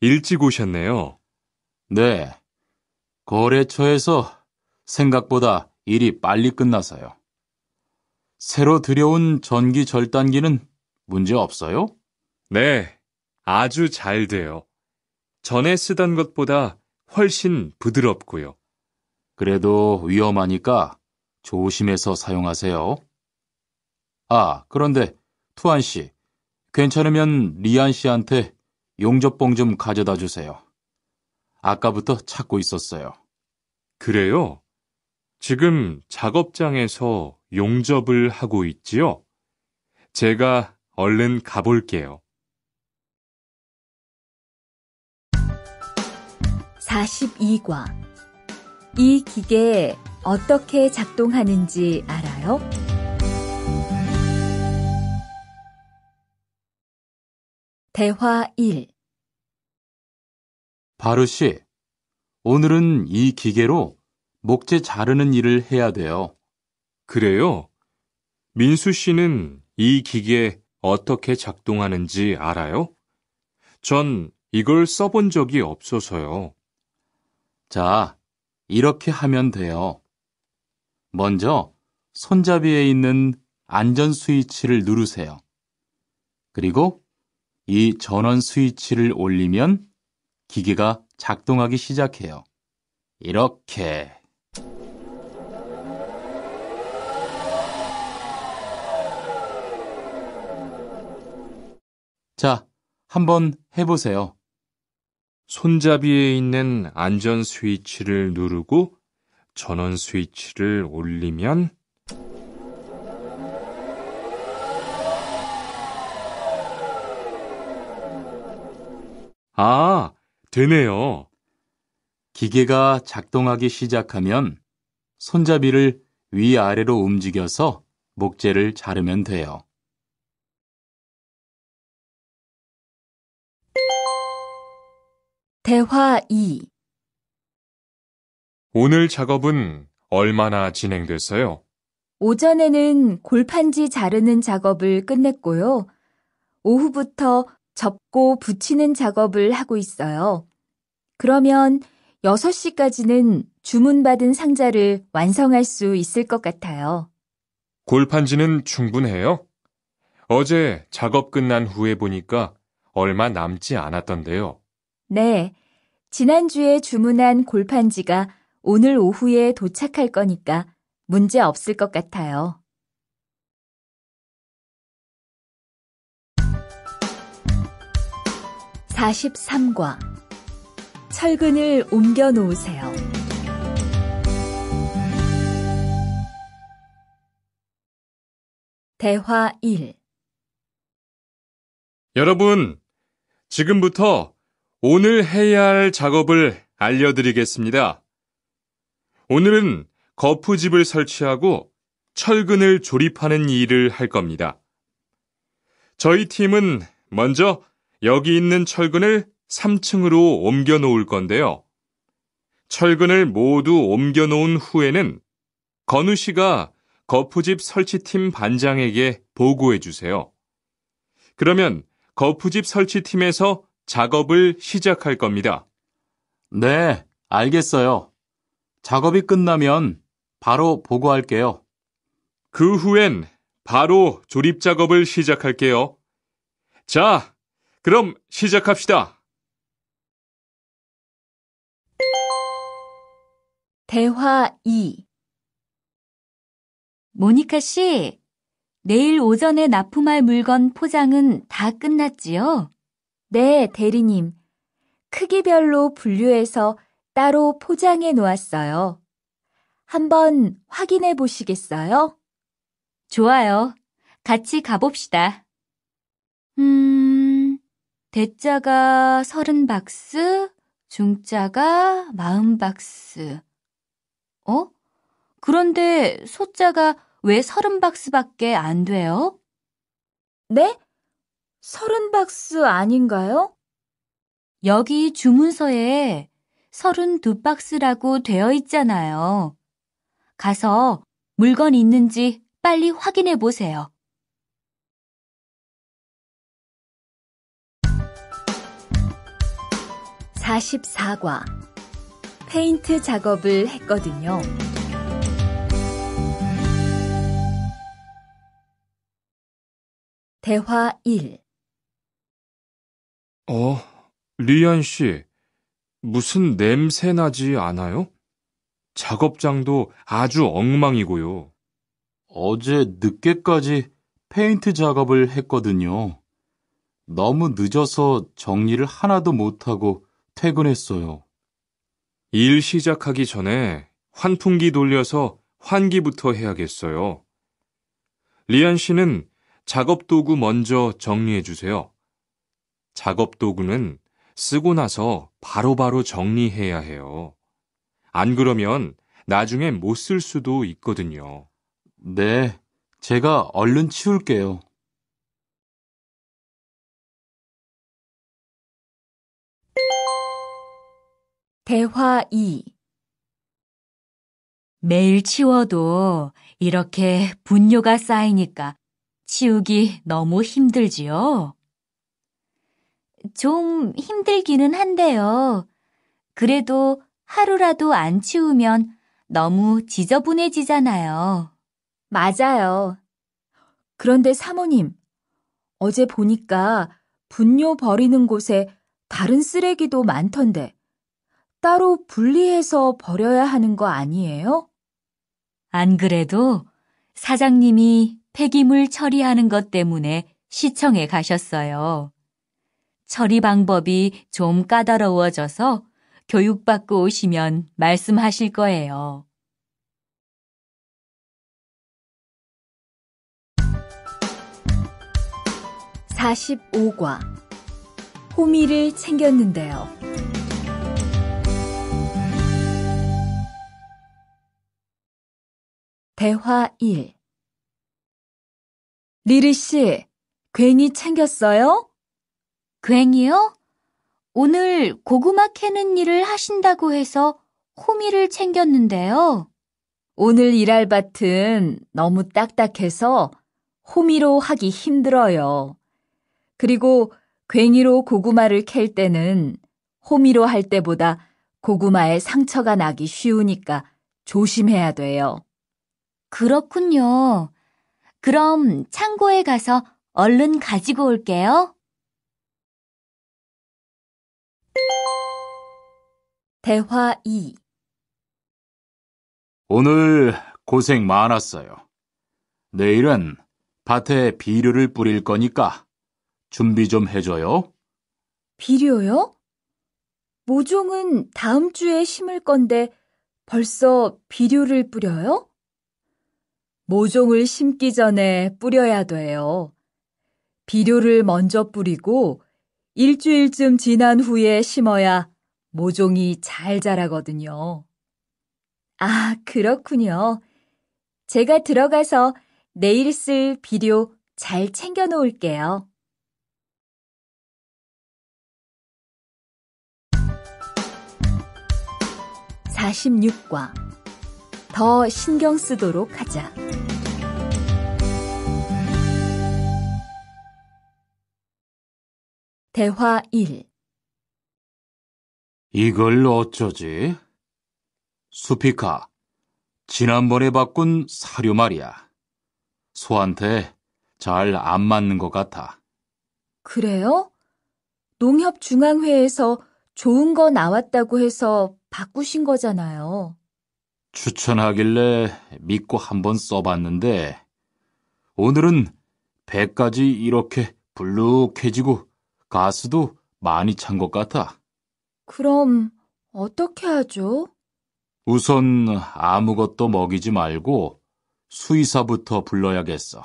일찍 오셨네요. 네. 거래처에서 생각보다 일이 빨리 끝나서요. 새로 들여온 전기 절단기는 문제 없어요? 네, 아주 잘 돼요. 전에 쓰던 것보다 훨씬 부드럽고요. 그래도 위험하니까 조심해서 사용하세요. 아, 그런데 투안 씨, 괜찮으면 리안 씨한테 용접봉 좀 가져다 주세요. 아까부터 찾고 있었어요. 그래요? 지금 작업장에서 용접을 하고 있지요? 제가 얼른 가볼게요. 42과 이 기계 어떻게 작동하는지 알아요? 대화 1. 바르 씨, 오늘은 이 기계로 목재 자르는 일을 해야 돼요. 그래요? 민수 씨는 이 기계 어떻게 작동하는지 알아요? 전 이걸 써본 적이 없어서요. 자, 이렇게 하면 돼요. 먼저 손잡이에 있는 안전 스위치를 누르세요. 그리고 이 전원 스위치를 올리면 기계가 작동하기 시작해요. 이렇게. 자, 한번 해보세요. 손잡이에 있는 안전 스위치를 누르고 전원 스위치를 올리면 되네요. 기계가 작동하기 시작하면 손잡이를 위아래로 움직여서 목재를 자르면 돼요. 대화 2. 오늘 작업은 얼마나 진행됐어요? 오전에는 골판지 자르는 작업을 끝냈고요. 오후부터 접고 붙이는 작업을 하고 있어요. 그러면 6시까지는 주문받은 상자를 완성할 수 있을 것 같아요. 골판지는 충분해요? 어제 작업 끝난 후에 보니까 얼마 남지 않았던데요. 네, 지난주에 주문한 골판지가 오늘 오후에 도착할 거니까 문제 없을 것 같아요. (43과) 철근을 옮겨 놓으세요. 대화 1. 여러분, 지금부터 오늘 해야 할 작업을 알려드리겠습니다. 오늘은 거푸집을 설치하고 철근을 조립하는 일을 할 겁니다. 저희 팀은 먼저 여기 있는 철근을 3층으로 옮겨 놓을 건데요. 철근을 모두 옮겨 놓은 후에는 건우 씨가 거푸집 설치팀 반장에게 보고해 주세요. 그러면 거푸집 설치팀에서 작업을 시작할 겁니다. 네, 알겠어요. 작업이 끝나면 바로 보고할게요. 그 후엔 바로 조립 작업을 시작할게요. 자, 그럼 시작합시다. 대화 2. 모니카 씨, 내일 오전에 납품할 물건 포장은 다 끝났지요? 네, 대리님. 크기별로 분류해서 따로 포장해 놓았어요. 한번 확인해 보시겠어요? 좋아요. 같이 가봅시다. 대자가 30박스, 중자가 40박스. 그런데 소자가 왜 30박스밖에 안 돼요? 네? 30박스 아닌가요? 여기 주문서에 32박스라고 되어 있잖아요. 가서 물건 있는지 빨리 확인해 보세요. (44과) 페인트 작업을 했거든요. 대화 1. 리안 씨, 무슨 냄새 나지 않아요? 작업장도 아주 엉망이고요. 어제 늦게까지 페인트 작업을 했거든요. 너무 늦어서 정리를 하나도 못하고 퇴근했어요. 일 시작하기 전에 환풍기 돌려서 환기부터 해야겠어요. 리안 씨는 작업 도구 먼저 정리해 주세요. 작업 도구는 쓰고 나서 바로바로 정리해야 해요. 안 그러면 나중에 못 쓸 수도 있거든요. 네, 제가 얼른 치울게요. 대화 2. 매일 치워도 이렇게 분뇨가 쌓이니까 치우기 너무 힘들지요? 좀 힘들기는 한데요. 그래도 하루라도 안 치우면 너무 지저분해지잖아요. 맞아요. 그런데 사모님, 어제 보니까 분뇨 버리는 곳에 다른 쓰레기도 많던데 따로 분리해서 버려야 하는 거 아니에요? 안 그래도 사장님이 폐기물 처리하는 것 때문에 시청에 가셨어요. 처리 방법이 좀 까다로워져서 교육받고 오시면 말씀하실 거예요. (45과) 호미를 챙겼는데요. 대화 1. 리리 씨, 괜히 챙겼어요? 괜히요? 오늘 고구마 캐는 일을 하신다고 해서 호미를 챙겼는데요. 오늘 일할 밭은 너무 딱딱해서 호미로 하기 힘들어요. 그리고 괭이로 고구마를 캘 때는 호미로 할 때보다 고구마에 상처가 나기 쉬우니까 조심해야 돼요. 그렇군요. 그럼 창고에 가서 얼른 가지고 올게요. 대화 2. 오늘 고생 많았어요. 내일은 밭에 비료를 뿌릴 거니까 준비 좀 해줘요. 비료요? 모종은 다음 주에 심을 건데 벌써 비료를 뿌려요? 모종을 심기 전에 뿌려야 돼요. 비료를 먼저 뿌리고 일주일쯤 지난 후에 심어야 모종이 잘 자라거든요. 아, 그렇군요. 제가 들어가서 내일 쓸 비료 잘 챙겨 놓을게요. (46과) 더 신경 쓰도록 하자. 대화 1. 이걸 어쩌지? 수피카, 지난번에 바꾼 사료 말이야. 소한테 잘 안 맞는 것 같아. 그래요? 농협중앙회에서 좋은 거 나왔다고 해서 바꾸신 거잖아요. 추천하길래 믿고 한번 써봤는데 오늘은 배까지 이렇게 불룩해지고 가스도 많이 찬 것 같아. 그럼 어떻게 하죠? 우선 아무것도 먹이지 말고 수의사부터 불러야겠어.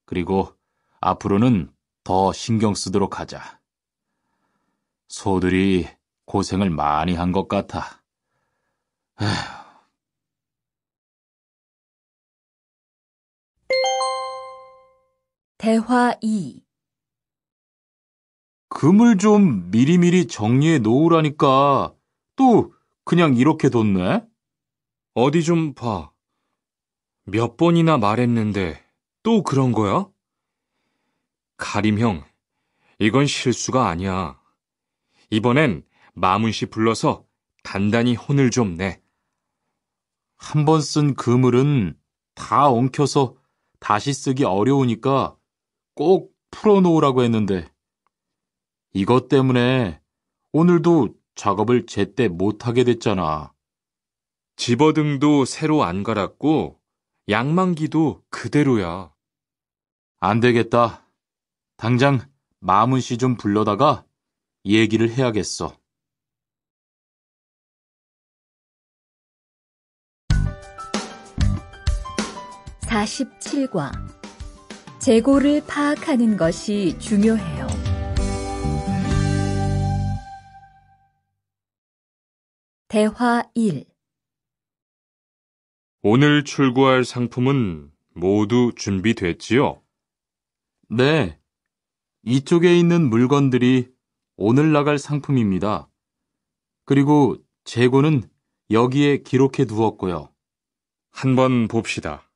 그리고 앞으로는 더 신경 쓰도록 하자. 소들이 고생을 많이 한 것 같아. 에휴. 대화 2. 금을 좀 미리미리 정리해 놓으라니까 또 그냥 이렇게 뒀네? 어디 좀 봐. 몇 번이나 말했는데 또 그런 거야? 가림 형, 이건 실수가 아니야. 이번엔 마문 씨 불러서 단단히 혼을 좀 내. 한 번 쓴 그물은 다 엉켜서 다시 쓰기 어려우니까 꼭 풀어놓으라고 했는데 이것 때문에 오늘도 작업을 제때 못하게 됐잖아. 집어등도 새로 안 갈았고 양만기도 그대로야. 안 되겠다. 당장 마문 씨 좀 불러다가 얘기를 해야겠어. (47과) 재고를 파악하는 것이 중요해요. 대화 1. 오늘 출고할 상품은 모두 준비됐지요? 네, 이쪽에 있는 물건들이 오늘 나갈 상품입니다. 그리고 재고는 여기에 기록해 두었고요. 한번 봅시다.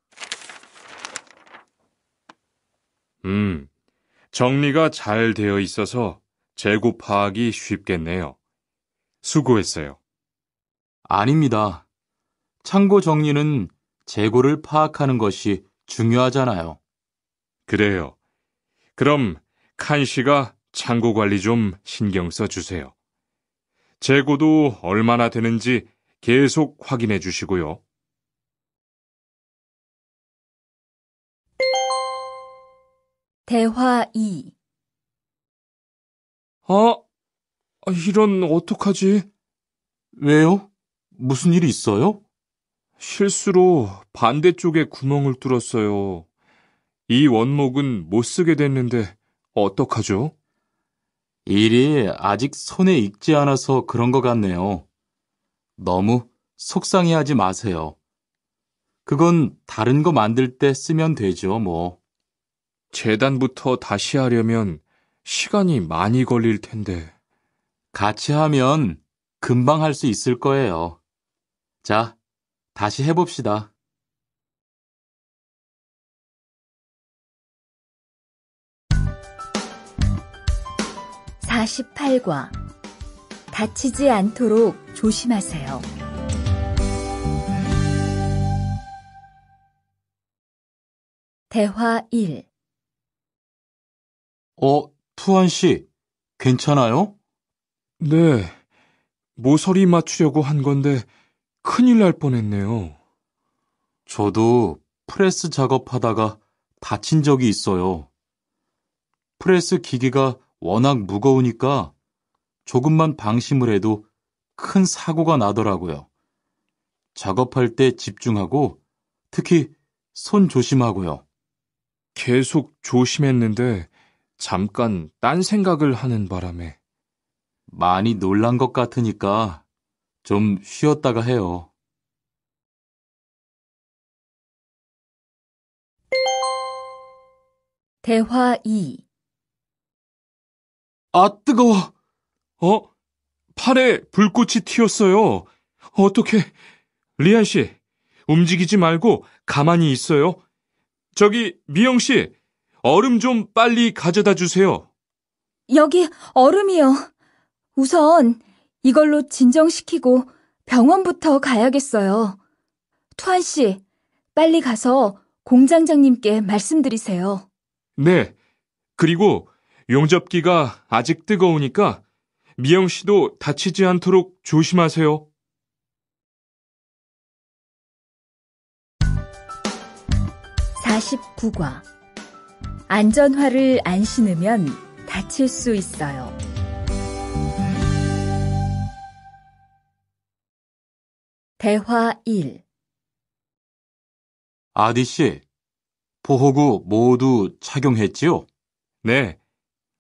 정리가 잘 되어 있어서 재고 파악이 쉽겠네요. 수고했어요. 아닙니다. 창고 정리는 재고를 파악하는 것이 중요하잖아요. 그래요. 그럼 칸 씨가 창고 관리 좀 신경 써 주세요. 재고도 얼마나 되는지 계속 확인해 주시고요. 대화 2. 이런 어떡하지? 왜요? 무슨 일이 있어요? 실수로 반대쪽에 구멍을 뚫었어요. 이 원목은 못 쓰게 됐는데 어떡하죠? 일이 아직 손에 익지 않아서 그런 것 같네요. 너무 속상해하지 마세요. 그건 다른 거 만들 때 쓰면 되죠, 뭐. 재단부터 다시 하려면 시간이 많이 걸릴 텐데. 같이 하면 금방 할 수 있을 거예요. 자, 다시 해봅시다. (48과) 다치지 않도록 조심하세요. 대화 1. 투한 씨, 괜찮아요? 네, 모서리 맞추려고 한 건데 큰일 날 뻔했네요. 저도 프레스 작업하다가 다친 적이 있어요. 프레스 기계가 워낙 무거우니까 조금만 방심을 해도 큰 사고가 나더라고요. 작업할 때 집중하고 특히 손 조심하고요. 계속 조심했는데 잠깐 딴 생각을 하는 바람에. 많이 놀란 것 같으니까 좀 쉬었다가 해요. 대화 2. 뜨거워! 팔에 불꽃이 튀었어요. 어떻게? 리안 씨, 움직이지 말고 가만히 있어요. 저기, 미영 씨, 얼음 좀 빨리 가져다 주세요. 여기 얼음이요. 우선 이걸로 진정시키고 병원부터 가야겠어요. 투한 씨, 빨리 가서 공장장님께 말씀드리세요. 네, 그리고 용접기가 아직 뜨거우니까 미영 씨도 다치지 않도록 조심하세요. (49과) 안전화를 안 신으면 다칠 수 있어요. 대화 1. 아디 씨, 보호구 모두 착용했지요? 네,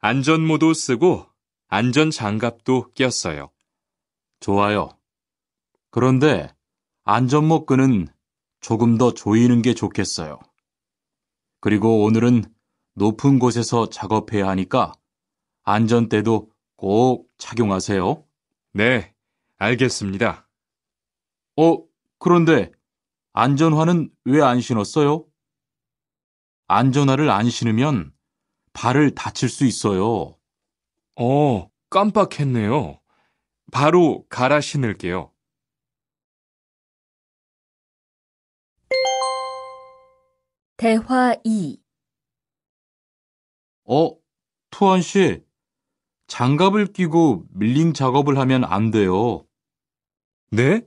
안전모도 쓰고 안전장갑도 꼈어요. 좋아요. 그런데 안전모 끈은 조금 더 조이는 게 좋겠어요. 그리고 오늘은 높은 곳에서 작업해야 하니까 안전대도 꼭 착용하세요. 네, 알겠습니다. 그런데 안전화는 왜 안 신었어요? 안전화를 안 신으면 발을 다칠 수 있어요. 깜빡했네요. 바로 갈아 신을게요. 대화 2. 투한 씨, 장갑을 끼고 밀링 작업을 하면 안 돼요. 네?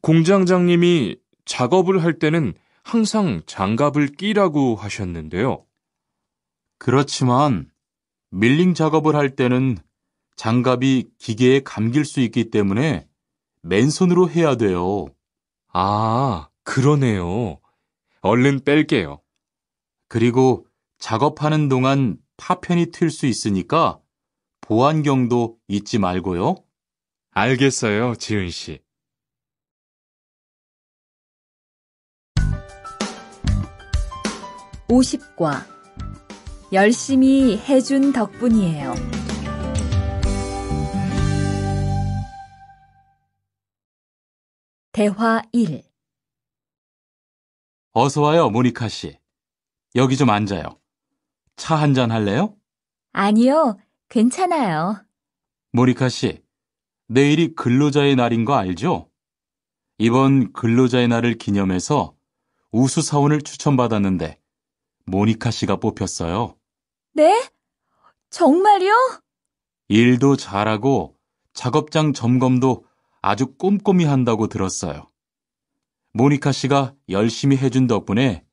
공장장님이 작업을 할 때는 항상 장갑을 끼라고 하셨는데요. 그렇지만 밀링 작업을 할 때는 장갑이 기계에 감길 수 있기 때문에 맨손으로 해야 돼요. 그러네요. 얼른 뺄게요. 그리고 작업하는 동안 파편이 튈 수 있으니까 보안경도 잊지 말고요. 알겠어요, 지은 씨. (50과) 열심히 해준 덕분이에요. 대화 1. 어서 와요, 모니카 씨. 여기 좀 앉아요. 차 한잔 할래요? 아니요, 괜찮아요. 모니카 씨, 내일이 근로자의 날인 거 알죠? 이번 근로자의 날을 기념해서 우수 사원을 추천받았는데 모니카 씨가 뽑혔어요. 네? 정말요? 일도 잘하고 작업장 점검도 아주 꼼꼼히 한다고 들었어요. 모니카 씨가 열심히 해준 덕분에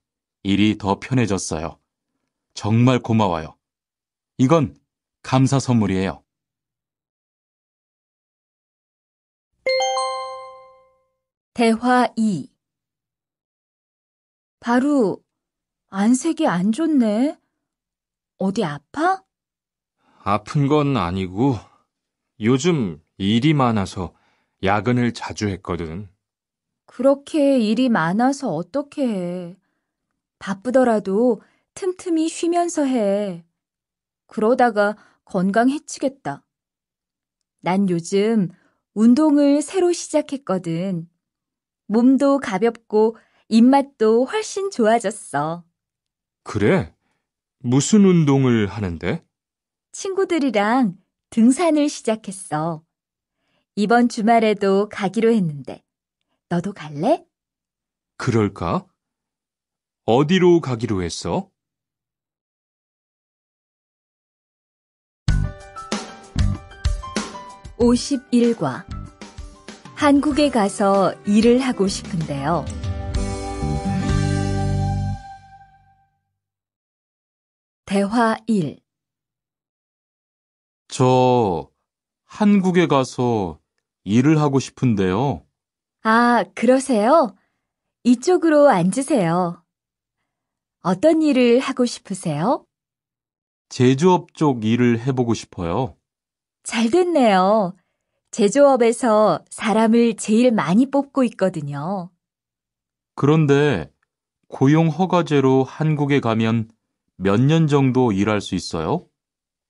일이 더 편해졌어요. 정말 고마워요. 이건 감사 선물이에요. 대화 2. 바로 안색이 안 좋네. 어디 아파? 아픈 건 아니고 요즘 일이 많아서 야근을 자주 했거든. 그렇게 일이 많아서 어떻게 해. 바쁘더라도 틈틈이 쉬면서 해. 그러다가 건강 해치겠다. 난 요즘 운동을 새로 시작했거든. 몸도 가볍고 입맛도 훨씬 좋아졌어. 그래? 무슨 운동을 하는데? 친구들이랑 등산을 시작했어. 이번 주말에도 가기로 했는데. 너도 갈래? 그럴까? 어디로 가기로 했어? (51과) 한국에 가서 일을 하고 싶은데요. 대화 1. 저 한국에 가서 일을 하고 싶은데요. 아, 그러세요? 이쪽으로 앉으세요. 어떤 일을 하고 싶으세요? 제조업 쪽 일을 해보고 싶어요. 잘 됐네요. 제조업에서 사람을 제일 많이 뽑고 있거든요. 그런데 고용 허가제로 한국에 가면 몇 년 정도 일할 수 있어요?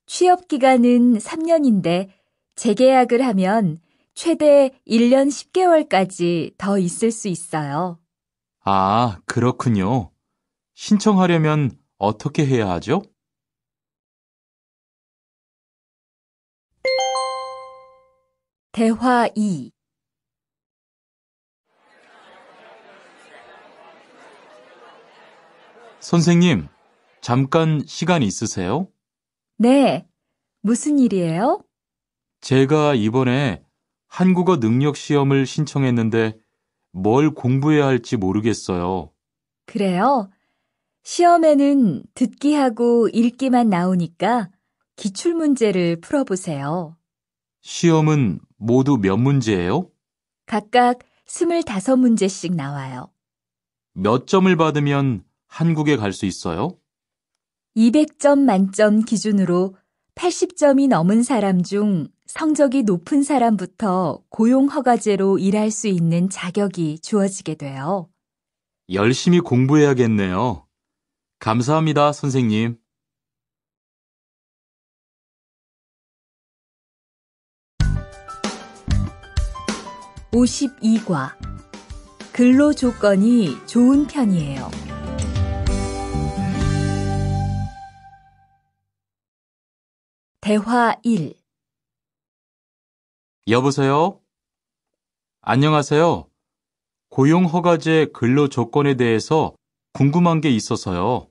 취업 기간은 3년인데 재계약을 하면 최대 1년 10개월까지 더 있을 수 있어요. 아, 그렇군요. 신청하려면 어떻게 해야 하죠? 대화 2. 선생님, 잠깐 시간 있으세요? 네, 무슨 일이에요? 제가 이번에 한국어 능력 시험을 신청했는데 뭘 공부해야 할지 모르겠어요. 그래요? 시험에는 듣기하고 읽기만 나오니까 기출문제를 풀어보세요. 시험은 모두 몇 문제예요? 각각 25문제씩 나와요. 몇 점을 받으면 한국에 갈 수 있어요? 200점 만점 기준으로 80점이 넘은 사람 중 성적이 높은 사람부터 고용허가제로 일할 수 있는 자격이 주어지게 돼요. 열심히 공부해야겠네요. 감사합니다, 선생님. (52과) 근로 조건이 좋은 편이에요. 대화 1. 여보세요? 안녕하세요. 고용허가제 근로 조건에 대해서 궁금한 게 있어서요.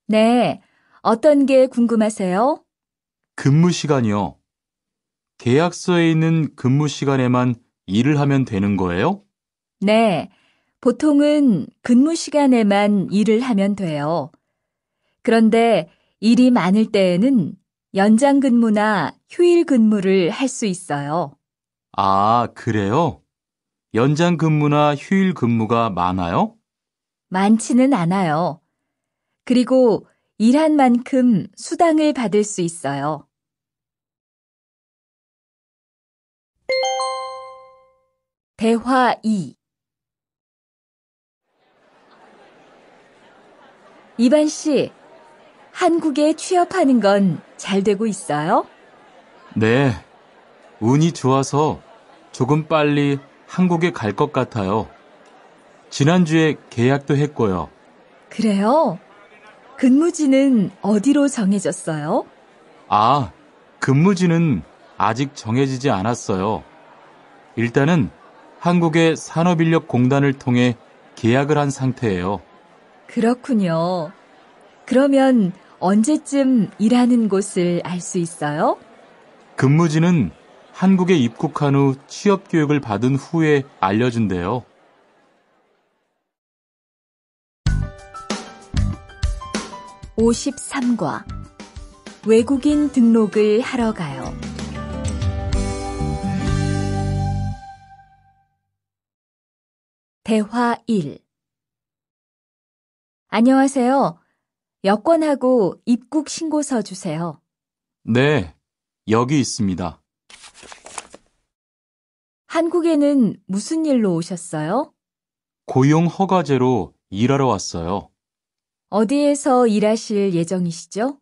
네, 어떤 게 궁금하세요? 근무 시간이요. 계약서에 있는 근무 시간에만 일을 하면 되는 거예요? 네, 보통은 근무 시간에만 일을 하면 돼요. 그런데 일이 많을 때에는 연장 근무나 휴일 근무를 할 수 있어요. 아, 그래요? 연장 근무나 휴일 근무가 많아요? 많지는 않아요. 그리고 일한 만큼 수당을 받을 수 있어요. 대화 2. 이반 씨, 한국에 취업하는 건 잘 되고 있어요? 네, 운이 좋아서 조금 빨리 한국에 갈 것 같아요. 지난주에 계약도 했고요. 그래요? 근무지는 어디로 정해졌어요? 아, 근무지는 아직 정해지지 않았어요. 일단은 한국의 산업인력공단을 통해 계약을 한 상태예요. 그렇군요. 그러면 언제쯤 일하는 곳을 알 수 있어요? 근무지는 한국에 입국한 후 취업 교육을 받은 후에 알려준대요. (53과) 외국인 등록을 하러 가요. 대화 1. 안녕하세요. 여권하고 입국 신고서 주세요. 네, 여기 있습니다. 한국에는 무슨 일로 오셨어요? 고용 허가제로 일하러 왔어요. 어디에서 일하실 예정이시죠?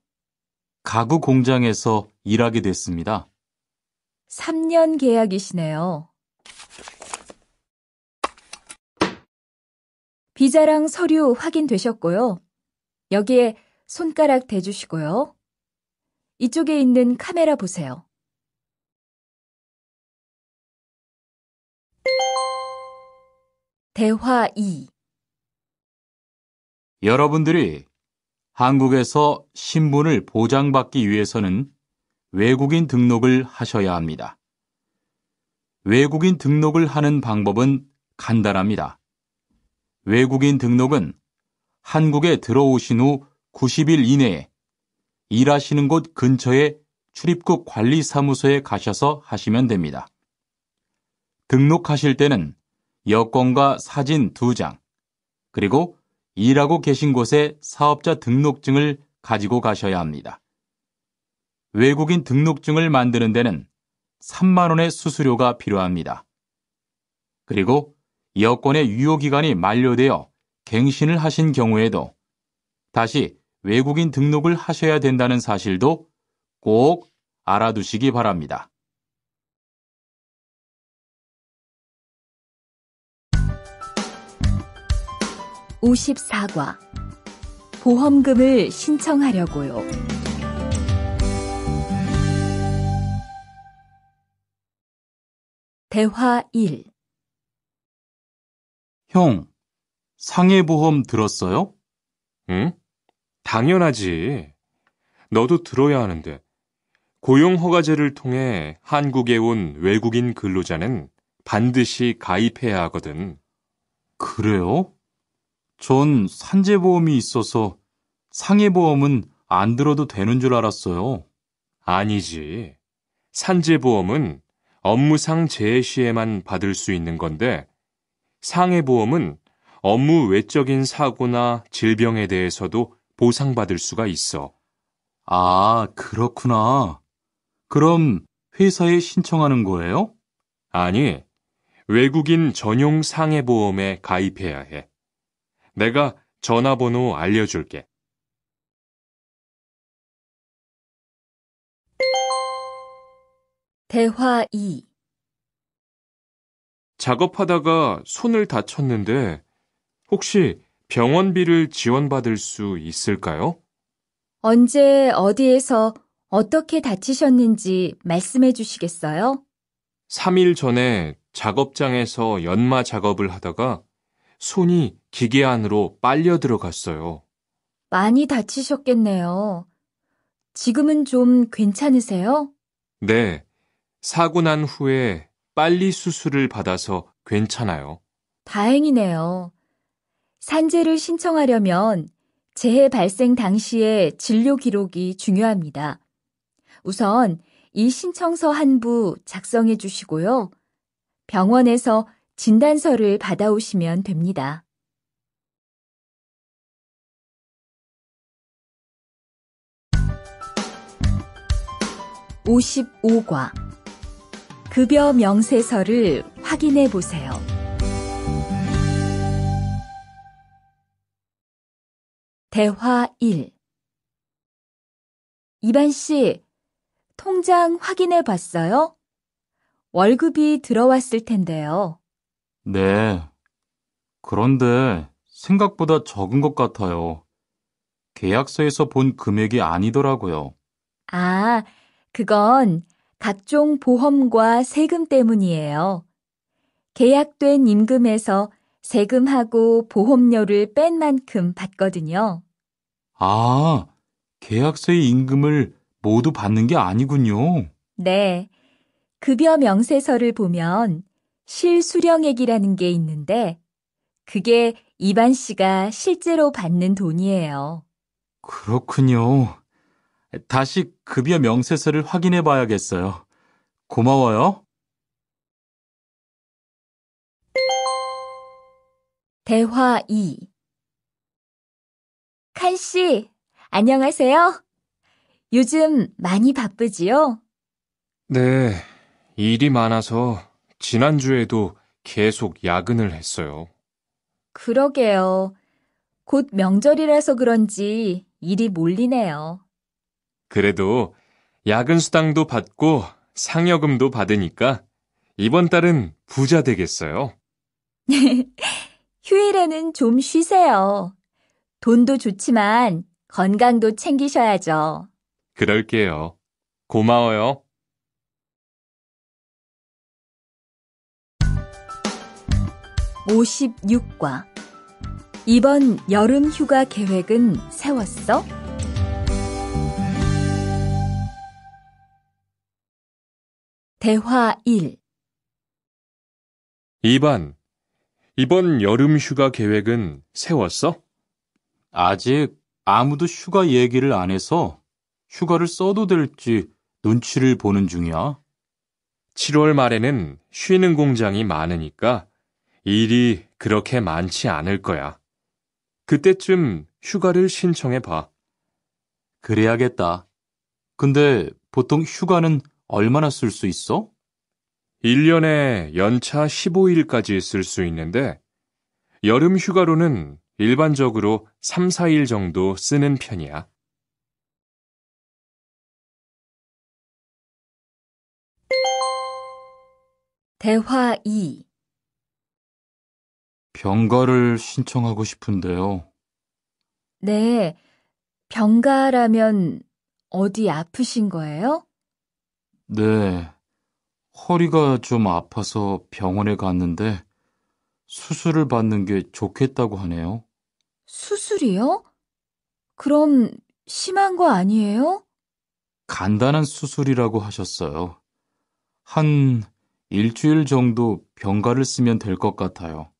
가구 공장에서 일하게 됐습니다. 3년 계약이시네요. 비자랑 서류 확인되셨고요. 여기에 손가락 대주시고요. 이쪽에 있는 카메라 보세요. 대화 2. 여러분들이 한국에서 신분을 보장받기 위해서는 외국인 등록을 하셔야 합니다. 외국인 등록을 하는 방법은 간단합니다. 외국인 등록은 한국에 들어오신 후 90일 이내에 일하시는 곳 근처의 출입국 관리사무소에 가셔서 하시면 됩니다. 등록하실 때는 여권과 사진 2장, 그리고 일하고 계신 곳의 사업자 등록증을 가지고 가셔야 합니다. 외국인 등록증을 만드는 데는 3만 원의 수수료가 필요합니다. 그리고 여권의 유효기간이 만료되어 갱신을 하신 경우에도 다시 외국인 등록을 하셔야 된다는 사실도 꼭 알아두시기 바랍니다. (54과) 보험금을 신청하려고요. 대화 1. 형, 상해보험 들었어요? 응? 당연하지. 너도 들어야 하는데. 고용허가제를 통해 한국에 온 외국인 근로자는 반드시 가입해야 하거든. 그래요? 전 산재보험이 있어서 상해보험은 안 들어도 되는 줄 알았어요. 아니지. 산재보험은 업무상 재해 시에만 받을 수 있는 건데, 상해보험은 업무 외적인 사고나 질병에 대해서도 보상받을 수가 있어. 아, 그렇구나. 그럼 회사에 신청하는 거예요? 아니, 외국인 전용 상해보험에 가입해야 해. 내가 전화번호 알려줄게. 대화 2. 작업하다가 손을 다쳤는데 혹시 병원비를 지원받을 수 있을까요? 언제 어디에서 어떻게 다치셨는지 말씀해 주시겠어요? 3일 전에 작업장에서 연마 작업을 하다가 손이 기계 안으로 빨려 들어갔어요. 많이 다치셨겠네요. 지금은 좀 괜찮으세요? 네, 사고 난 후에 빨리 수술을 받아서 괜찮아요. 다행이네요. 산재를 신청하려면 재해 발생 당시의 진료 기록이 중요합니다. 우선 이 신청서 한 부 작성해 주시고요. 병원에서 진단서를 받아오시면 됩니다. (55과) 급여 명세서를 확인해 보세요. 대화 1. 이반 씨, 통장 확인해 봤어요? 월급이 들어왔을 텐데요. 네. 그런데 생각보다 적은 것 같아요. 계약서에서 본 금액이 아니더라고요. 아, 그건 각종 보험과 세금 때문이에요. 계약된 임금에서 세금하고 보험료를 뺀 만큼 받거든요. 아, 계약서의 임금을 모두 받는 게 아니군요. 네, 급여 명세서를 보면 실수령액이라는 게 있는데 그게 이반 씨가 실제로 받는 돈이에요. 그렇군요. 다시 급여 명세서를 확인해 봐야겠어요. 고마워요. 대화 2. 칸 씨, 안녕하세요. 요즘 많이 바쁘지요? 네, 일이 많아서 지난주에도 계속 야근을 했어요. 그러게요. 곧 명절이라서 그런지 일이 몰리네요. 그래도 야근 수당도 받고 상여금도 받으니까 이번 달은 부자 되겠어요. 휴일에는 좀 쉬세요. 돈도 좋지만 건강도 챙기셔야죠. 그럴게요. 고마워요. 56과. 이번 여름 휴가 계획은 세웠어? 대화 1. 2반, 이번 여름 휴가 계획은 세웠어? 아직 아무도 휴가 얘기를 안 해서 휴가를 써도 될지 눈치를 보는 중이야. 7월 말에는 쉬는 공장이 많으니까 일이 그렇게 많지 않을 거야. 그때쯤 휴가를 신청해 봐. 그래야겠다. 근데 보통 휴가는 얼마나 쓸 수 있어? 1년에 연차 15일까지 쓸 수 있는데 여름 휴가로는 일반적으로 3, 4일 정도 쓰는 편이야. 대화 2. 병가를 신청하고 싶은데요. 네, 병가라면 어디 아프신 거예요? 네, 허리가 좀 아파서 병원에 갔는데 수술을 받는 게 좋겠다고 하네요. 수술이요? 그럼 심한 거 아니에요? 간단한 수술이라고 하셨어요. 한 일주일 정도 병가를 쓰면 될 것 같아요.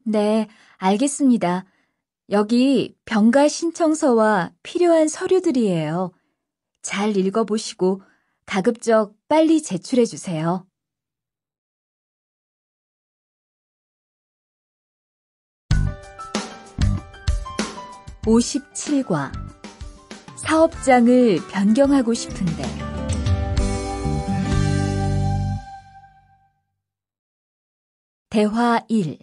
네, 알겠습니다. 여기 병가 신청서와 필요한 서류들이에요. 잘 읽어보시고 가급적 빨리 제출해 주세요. 57과. 사업장을 변경하고 싶은데. 대화 1.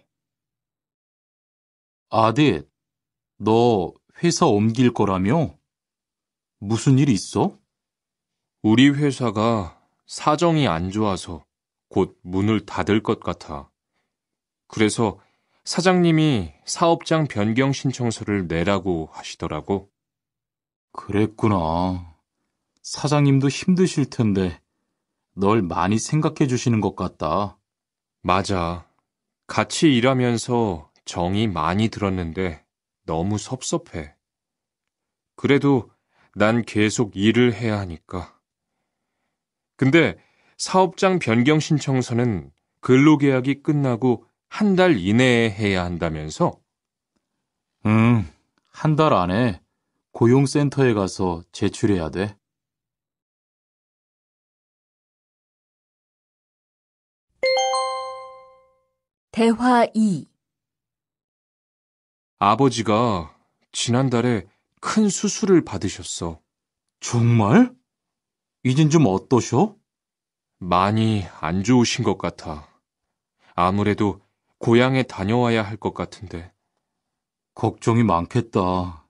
아딧, 너 회사 옮길 거라며? 무슨 일 있어? 우리 회사가 사정이 안 좋아서 곧 문을 닫을 것 같아. 그래서 사장님이 사업장 변경 신청서를 내라고 하시더라고. 그랬구나. 사장님도 힘드실 텐데 널 많이 생각해 주시는 것 같다. 맞아. 같이 일하면서 정이 많이 들었는데 너무 섭섭해. 그래도 난 계속 일을 해야 하니까. 근데 사업장 변경 신청서는 근로계약이 끝나고 한 달 이내에 해야 한다면서? 응, 한 달 안에 고용센터에 가서 제출해야 돼. 대화 2. 아버지가 지난달에 큰 수술을 받으셨어. 정말? 이젠 좀 어떠셔? 많이 안 좋으신 것 같아. 아무래도 고향에 다녀와야 할 것 같은데. 걱정이 많겠다.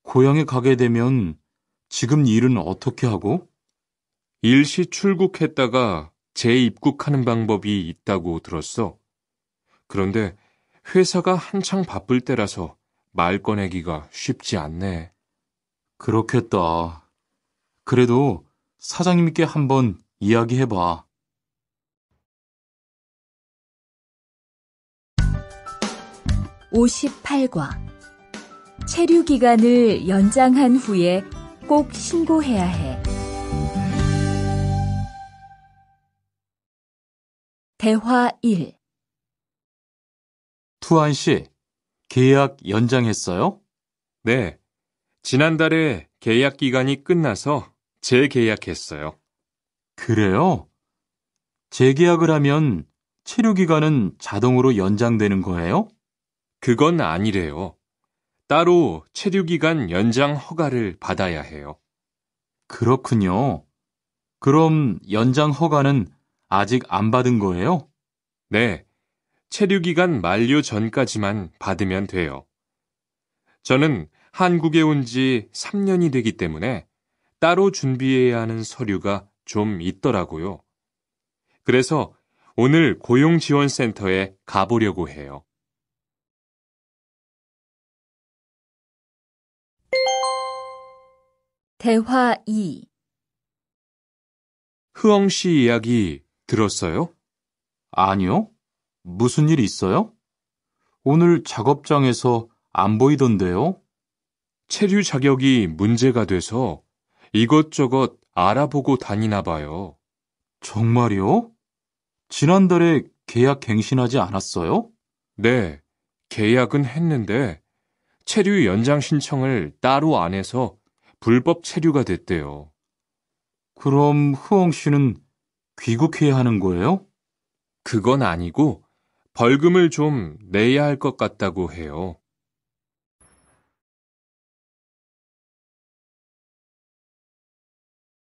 고향에 가게 되면 지금 일은 어떻게 하고? 일시 출국했다가 재입국하는 방법이 있다고 들었어. 그런데 회사가 한창 바쁠 때라서 말 꺼내기가 쉽지 않네. 그렇겠다. 그래도 사장님께 한번 이야기해봐. 58과. 체류 기간을 연장한 후에 꼭 신고해야 해. 대화 1. 투안 씨, 계약 연장했어요? 네. 지난달에 계약 기간이 끝나서 재계약했어요. 그래요? 재계약을 하면 체류 기간은 자동으로 연장되는 거예요? 그건 아니래요. 따로 체류 기간 연장 허가를 받아야 해요. 그렇군요. 그럼 연장 허가는 아직 안 받은 거예요? 네. 체류 기간 만료 전까지만 받으면 돼요. 저는 한국에 온 지 3년이 되기 때문에 따로 준비해야 하는 서류가 좀 있더라고요. 그래서 오늘 고용지원센터에 가보려고 해요. 대화 2. 흐엉 씨 이야기 들었어요? 아니요. 무슨 일 있어요? 오늘 작업장에서 안 보이던데요? 체류 자격이 문제가 돼서 이것저것 알아보고 다니나 봐요. 정말요? 지난달에 계약 갱신하지 않았어요? 네, 계약은 했는데 체류 연장 신청을 따로 안 해서 불법 체류가 됐대요. 그럼 흐엉 씨는 귀국해야 하는 거예요? 그건 아니고 벌금을 좀 내야 할 것 같다고 해요.